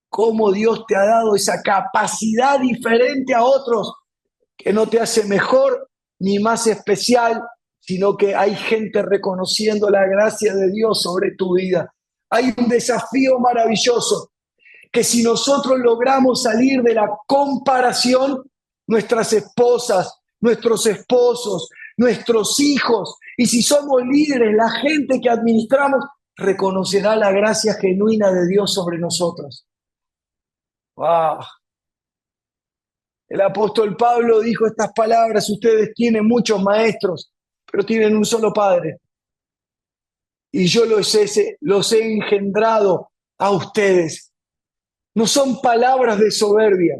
cómo Dios te ha dado esa capacidad diferente a otros, que no te hace mejor ni más especial, sino que hay gente reconociendo la gracia de Dios sobre tu vida. Hay un desafío maravilloso, que si nosotros logramos salir de la comparación, nuestras esposas, nuestros esposos, nuestros hijos, y si somos líderes, la gente que administramos, reconocerá la gracia genuina de Dios sobre nosotros. ¡Wow! El apóstol Pablo dijo estas palabras: ustedes tienen muchos maestros, pero tienen un solo Padre. Y yo los he engendrado a ustedes. No son palabras de soberbia,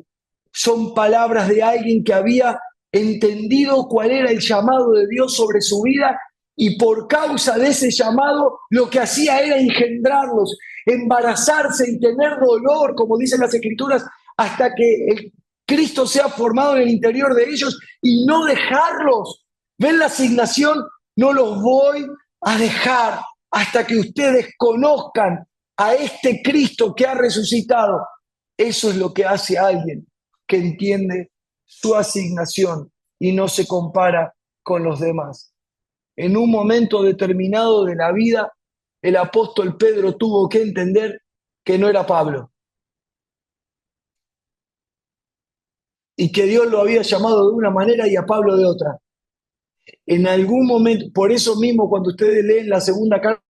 son palabras de alguien que había entendido cuál era el llamado de Dios sobre su vida, y por causa de ese llamado lo que hacía era engendrarlos, embarazarse y tener dolor, como dicen las Escrituras, hasta que el Cristo sea formado en el interior de ellos, y no dejarlos. ¿Ven la asignación? No los voy a dejar hasta que ustedes conozcan a este Cristo que ha resucitado. Eso es lo que hace alguien que entiende su asignación y no se compara con los demás. En un momento determinado de la vida, el apóstol Pedro tuvo que entender que no era Pablo y que Dios lo había llamado de una manera y a Pablo de otra. En algún momento, por eso mismo, cuando ustedes leen la segunda carta,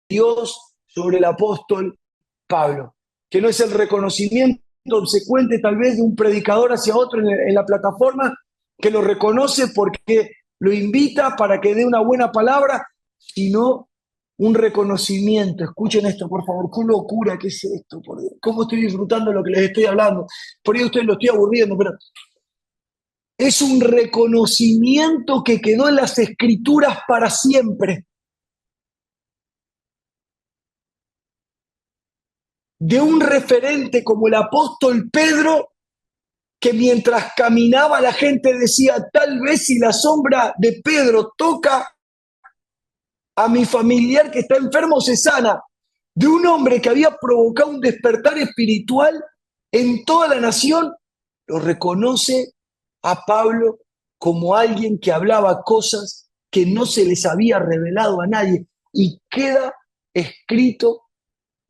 Dios sobre el apóstol Pablo, que no es el reconocimiento obsecuente tal vez de un predicador hacia otro en la plataforma, que lo reconoce porque lo invita para que dé una buena palabra, sino un reconocimiento. Escuchen esto, por favor, qué locura que es esto, por Dios. Cómo estoy disfrutando lo que les estoy hablando. Por ahí ustedes lo estoy aburriendo, pero es un reconocimiento que quedó en las escrituras para siempre. De un referente como el apóstol Pedro, que mientras caminaba la gente decía, tal vez si la sombra de Pedro toca a mi familiar que está enfermo, se sana. De un hombre que había provocado un despertar espiritual en toda la nación, lo reconoce a Pablo como alguien que hablaba cosas que no se les había revelado a nadie y queda escrito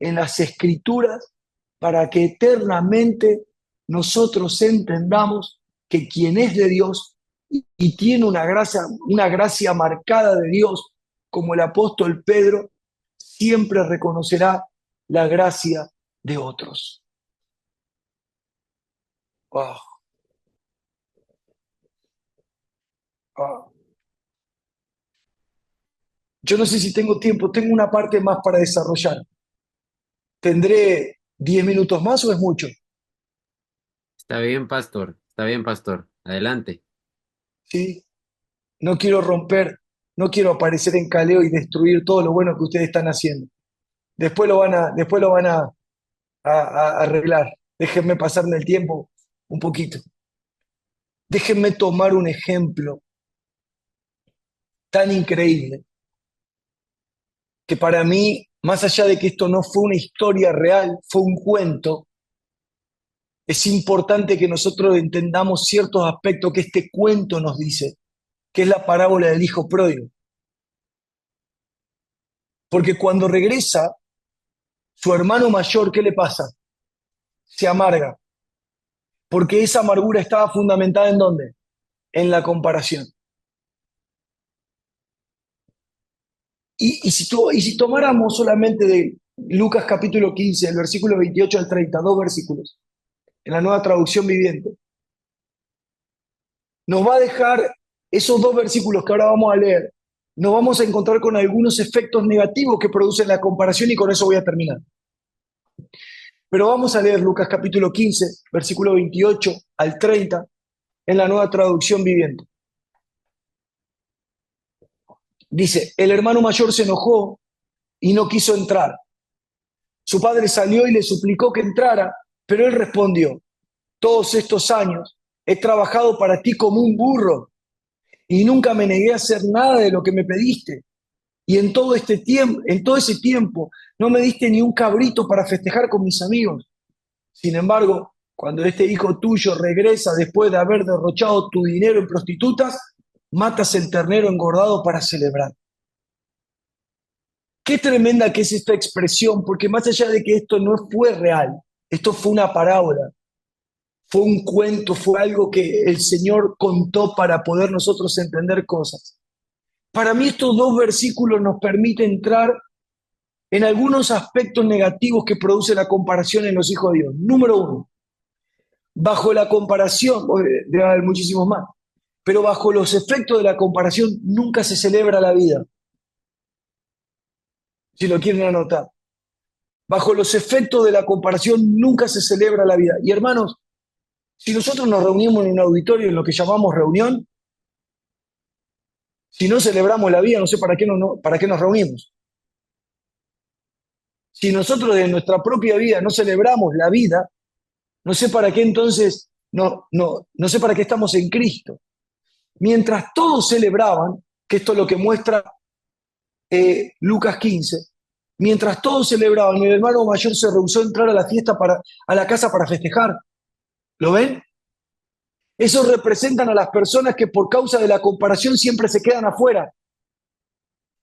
en las escrituras para que eternamente nosotros entendamos que quien es de Dios y tiene una gracia marcada de Dios, como el apóstol Pedro, siempre reconocerá la gracia de otros. Oh, oh. Yo no sé si tengo tiempo, tengo una parte más para desarrollar. ¿Tendré 10 minutos más o es mucho? Está bien, pastor. Está bien, pastor. Adelante. ¿Sí? No quiero romper, no quiero aparecer en caleo y destruir todo lo bueno que ustedes están haciendo. Después lo van a arreglar. Déjenme pasarme el tiempo un poquito. Déjenme tomar un ejemplo tan increíble que para mí, más allá de que esto no fue una historia real, fue un cuento, es importante que nosotros entendamos ciertos aspectos que este cuento nos dice, que es la parábola del hijo pródigo. Porque cuando regresa, su hermano mayor, ¿qué le pasa? Se amarga. Porque esa amargura estaba fundamentada ¿en dónde? En la comparación. Y si tomáramos solamente de Lucas capítulo 15, el versículo 28 al 30, dos versículos, en la nueva traducción viviente, nos va a dejar esos dos versículos que ahora vamos a leer, nos vamos a encontrar con algunos efectos negativos que producen la comparación y con eso voy a terminar. Pero vamos a leer Lucas capítulo 15, versículo 28 al 30, en la nueva traducción viviente. Dice, el hermano mayor se enojó y no quiso entrar. Su padre salió y le suplicó que entrara, pero él respondió, todos estos años he trabajado para ti como un burro y nunca me negué a hacer nada de lo que me pediste. Y en todo ese tiempo no me diste ni un cabrito para festejar con mis amigos. Sin embargo, cuando este hijo tuyo regresa después de haber derrochado tu dinero en prostitutas, matas el ternero engordado para celebrar. Qué tremenda que es esta expresión, porque más allá de que esto no fue real, esto fue una parábola, fue un cuento, fue algo que el Señor contó para poder nosotros entender cosas. Para mí estos dos versículos nos permiten entrar en algunos aspectos negativos que produce la comparación en los hijos de Dios. Número uno, bajo la comparación, debe haber muchísimos más, pero bajo los efectos de la comparación nunca se celebra la vida, si lo quieren anotar. Bajo los efectos de la comparación nunca se celebra la vida. Y hermanos, si nosotros nos reunimos en un auditorio, en lo que llamamos reunión, Si no celebramos la vida, no sé para qué nos reunimos. Si nosotros de nuestra propia vida no celebramos la vida, no sé para qué entonces, no sé para qué estamos en Cristo. Mientras todos celebraban, que esto es lo que muestra Lucas 15, mientras todos celebraban, el hermano mayor se rehusó a entrar a la fiesta a la casa para festejar. ¿Lo ven? Esos representan a las personas que por causa de la comparación siempre se quedan afuera.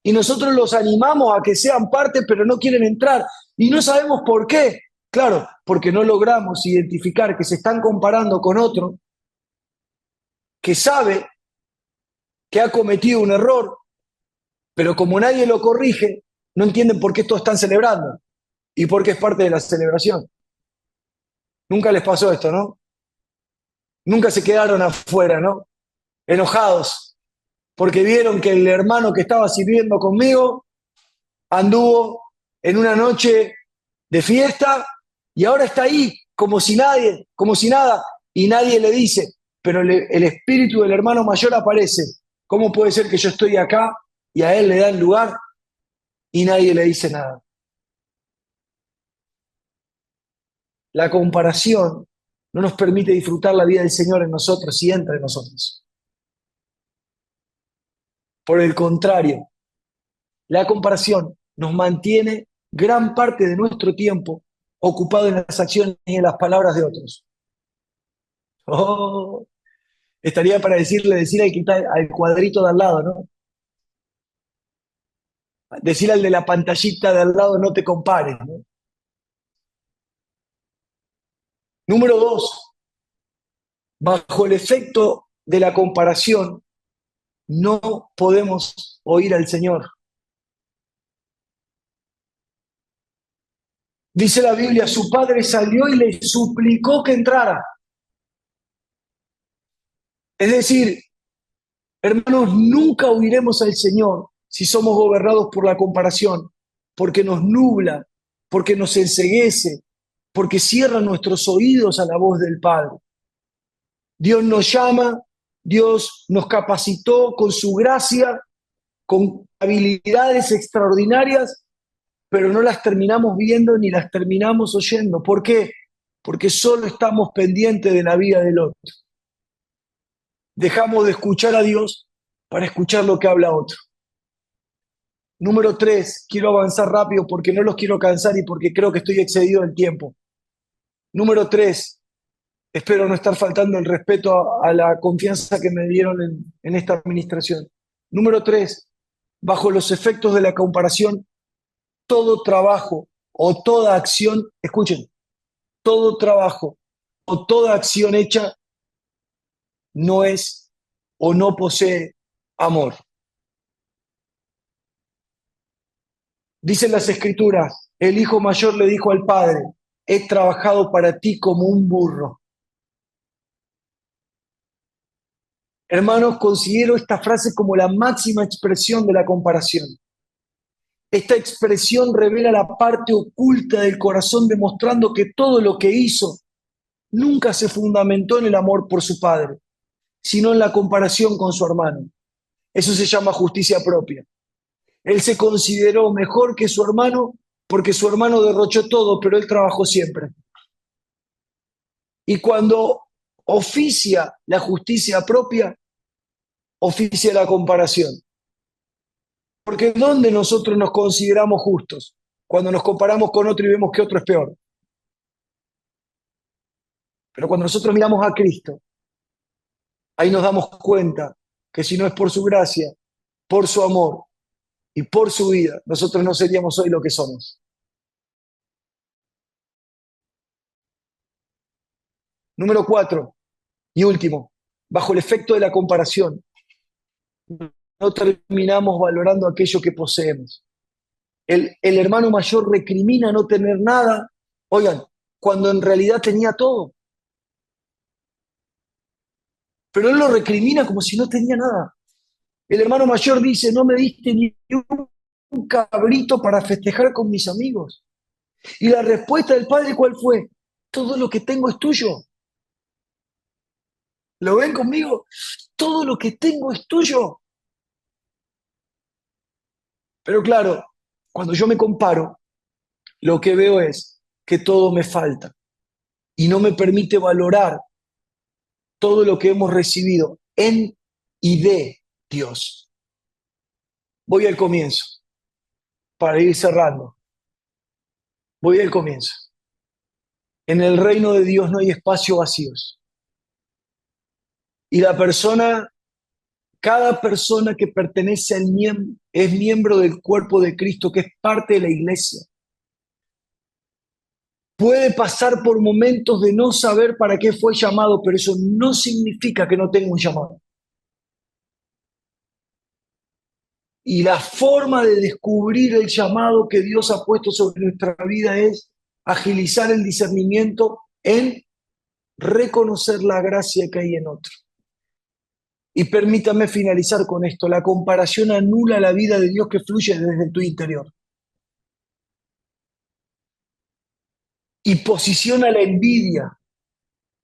Y nosotros los animamos a que sean parte, pero no quieren entrar. Y no sabemos por qué. Claro, porque no logramos identificar que se están comparando con otro que sabe que ha cometido un error, pero como nadie lo corrige, no entienden por qué todos están celebrando y por qué es parte de la celebración. Nunca les pasó esto, ¿no? Nunca se quedaron afuera, ¿no? Enojados, porque vieron que el hermano que estaba sirviendo conmigo anduvo en una noche de fiesta y ahora está ahí como si nada, y nadie le dice, pero el espíritu del hermano mayor aparece. ¿Cómo puede ser que yo estoy acá y a él le dan lugar y nadie le dice nada? La comparación no nos permite disfrutar la vida del Señor en nosotros y entre nosotros. Por el contrario, la comparación nos mantiene gran parte de nuestro tiempo ocupado en las acciones y en las palabras de otros. Oh, estaría para decir al que está al cuadrito de al lado, ¿no? Decir al de la pantallita de al lado, no te compares, ¿no? Número dos, bajo el efecto de la comparación, no podemos oír al Señor. Dice la Biblia, su padre salió y le suplicó que entrara. Es decir, hermanos, nunca oiremos al Señor si somos gobernados por la comparación, porque nos nubla, porque nos enceguece, porque cierra nuestros oídos a la voz del Padre. Dios nos llama, Dios nos capacitó con su gracia, con habilidades extraordinarias, pero no las terminamos viendo ni las terminamos oyendo. ¿Por qué? Porque solo estamos pendientes de la vida del otro. Dejamos de escuchar a Dios para escuchar lo que habla otro. Número tres, quiero avanzar rápido porque no los quiero cansar y porque creo que estoy excedido del tiempo. Número tres, espero no estar faltando el respeto a la confianza que me dieron en esta administración. Número tres, bajo los efectos de la comparación, todo trabajo o toda acción, escuchen, todo trabajo o toda acción hecha no es o no posee amor. Dicen las escrituras, el hijo mayor le dijo al padre, he trabajado para ti como un burro. Hermanos, considero esta frase como la máxima expresión de la comparación. Esta expresión revela la parte oculta del corazón, demostrando que todo lo que hizo nunca se fundamentó en el amor por su padre, sino en la comparación con su hermano. Eso se llama justicia propia. Él se consideró mejor que su hermano porque su hermano derrochó todo, pero él trabajó siempre. Y cuando oficia la justicia propia, oficia la comparación. Porque ¿dónde nosotros nos consideramos justos? Cuando nos comparamos con otro y vemos que otro es peor. Pero cuando nosotros miramos a Cristo, ahí nos damos cuenta que si no es por su gracia, por su amor y por su vida, nosotros no seríamos hoy lo que somos. Número cuatro y último, bajo el efecto de la comparación, no terminamos valorando aquello que poseemos. El hermano mayor recrimina no tener nada, oigan, cuando en realidad tenía todo. Pero él lo recrimina como si no tenía nada. El hermano mayor dice, no me diste ni un cabrito para festejar con mis amigos. Y la respuesta del padre, ¿cuál fue? Todo lo que tengo es tuyo. ¿Lo ven conmigo? Todo lo que tengo es tuyo. Pero claro, cuando yo me comparo, lo que veo es que todo me falta y no me permite valorar todo lo que hemos recibido en y de Dios. Voy al comienzo, para ir cerrando. Voy al comienzo. En el reino de Dios no hay espacios vacíos. Y cada persona que pertenece es miembro del cuerpo de Cristo, que es parte de la iglesia. Puede pasar por momentos de no saber para qué fue llamado, pero eso no significa que no tenga un llamado. Y la forma de descubrir el llamado que Dios ha puesto sobre nuestra vida es agilizar el discernimiento en reconocer la gracia que hay en otro. Y permítame finalizar con esto. La comparación anula la vida de Dios que fluye desde tu interior. Y posiciona la envidia,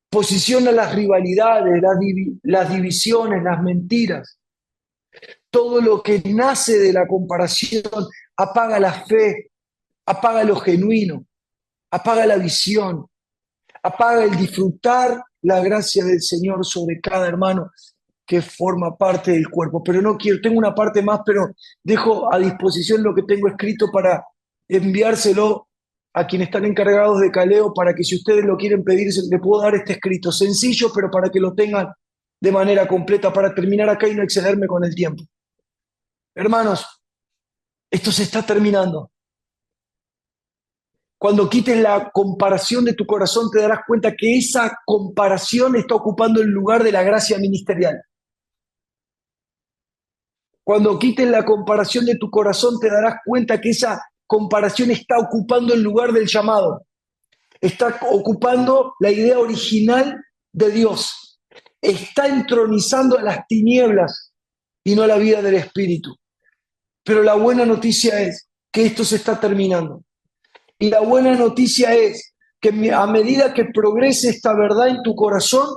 posiciona las rivalidades, las divisiones, las mentiras. Todo lo que nace de la comparación apaga la fe, apaga lo genuino, apaga la visión, apaga el disfrutar la gracia del Señor sobre cada hermano que forma parte del cuerpo. Pero no quiero, tengo una parte más, pero dejo a disposición lo que tengo escrito para enviárselo a quienes están encargados de Caleo, para que si ustedes lo quieren pedir, le puedo dar este escrito, sencillo, pero para que lo tengan de manera completa, para terminar acá y no excederme con el tiempo. Hermanos, esto se está terminando. Cuando quites la comparación de tu corazón, te darás cuenta que esa comparación está ocupando el lugar de la gracia ministerial. Cuando quites la comparación de tu corazón, te darás cuenta que esa comparación está ocupando el lugar del llamado. Está ocupando la idea original de Dios. Está entronizando a las tinieblas y no la vida del Espíritu. Pero la buena noticia es que esto se está terminando. Y la buena noticia es que a medida que progrese esta verdad en tu corazón,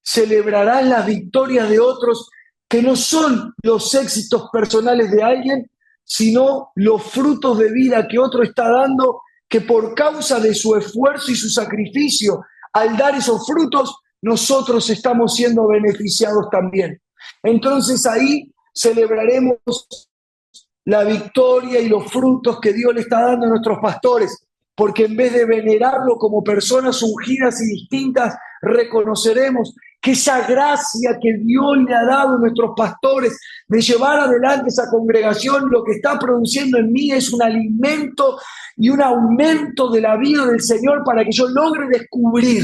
celebrarás las victorias de otros que no son los éxitos personales de alguien, sino los frutos de vida que otro está dando, que por causa de su esfuerzo y su sacrificio, al dar esos frutos, nosotros estamos siendo beneficiados también. Entonces ahí celebraremos la victoria y los frutos que Dios le está dando a nuestros pastores, porque en vez de venerarlo como personas ungidas y distintas, reconoceremos que esa gracia que Dios le ha dado a nuestros pastores de llevar adelante esa congregación, lo que está produciendo en mí es un alimento y un aumento de la vida del Señor para que yo logre descubrir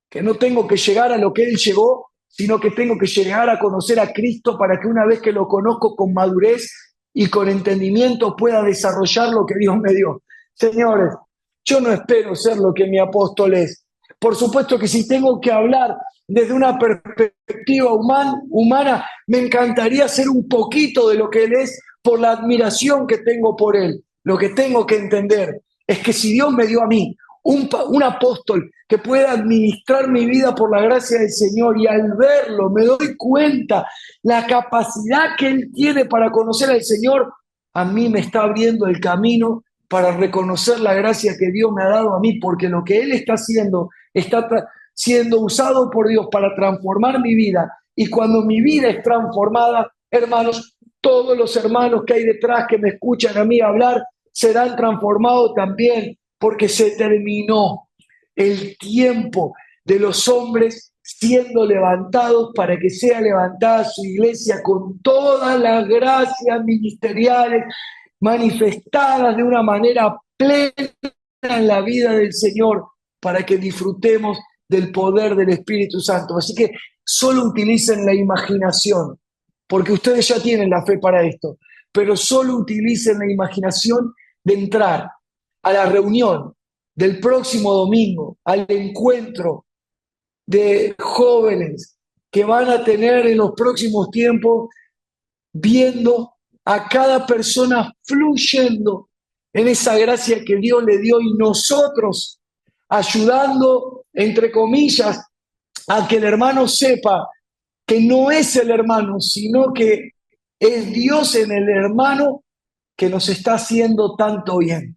que no tengo que llegar a lo que Él llegó, sino que tengo que llegar a conocer a Cristo para que una vez que lo conozco con madurez y con entendimiento pueda desarrollar lo que Dios me dio. Señores, yo no espero ser lo que mi apóstol es. Por supuesto que si tengo que hablar desde una perspectiva humana, me encantaría ser un poquito de lo que Él es por la admiración que tengo por Él. Lo que tengo que entender es que si Dios me dio a mí un apóstol que pueda administrar mi vida por la gracia del Señor, y al verlo me doy cuenta la capacidad que Él tiene para conocer al Señor, a mí me está abriendo el camino para reconocer la gracia que Dios me ha dado a mí, porque lo que Él está haciendo está siendo usado por Dios para transformar mi vida, y cuando mi vida es transformada, hermanos, todos los hermanos que hay detrás que me escuchan a mí hablar serán transformados también, porque se terminó el tiempo de los hombres siendo levantados para que sea levantada su iglesia con todas las gracias ministeriales manifestadas de una manera plena en la vida del Señor, para que disfrutemos del poder del Espíritu Santo. Así que solo utilicen la imaginación, porque ustedes ya tienen la fe para esto, pero solo utilicen la imaginación de entrar a la reunión del próximo domingo, al encuentro de jóvenes que van a tener en los próximos tiempos, viendo a cada persona fluyendo en esa gracia que Dios le dio, y nosotros ayudando, entre comillas, a que el hermano sepa que no es el hermano, sino que es Dios en el hermano, que nos está haciendo tanto bien,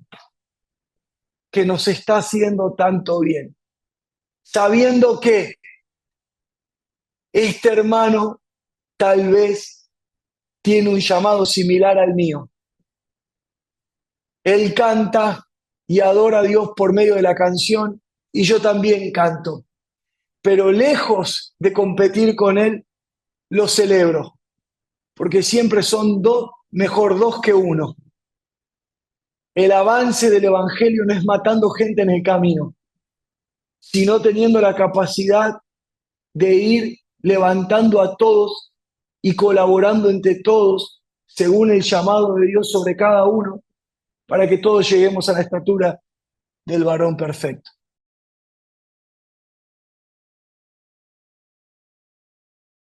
que nos está haciendo tanto bien, sabiendo que este hermano tal vez tiene un llamado similar al mío. Él canta y adora a Dios por medio de la canción y yo también canto, pero lejos de competir con él, lo celebro, porque siempre son dos, mejor dos que uno. El avance del Evangelio no es matando gente en el camino, sino teniendo la capacidad de ir levantando a todos y colaborando entre todos según el llamado de Dios sobre cada uno, para que todos lleguemos a la estatura del varón perfecto.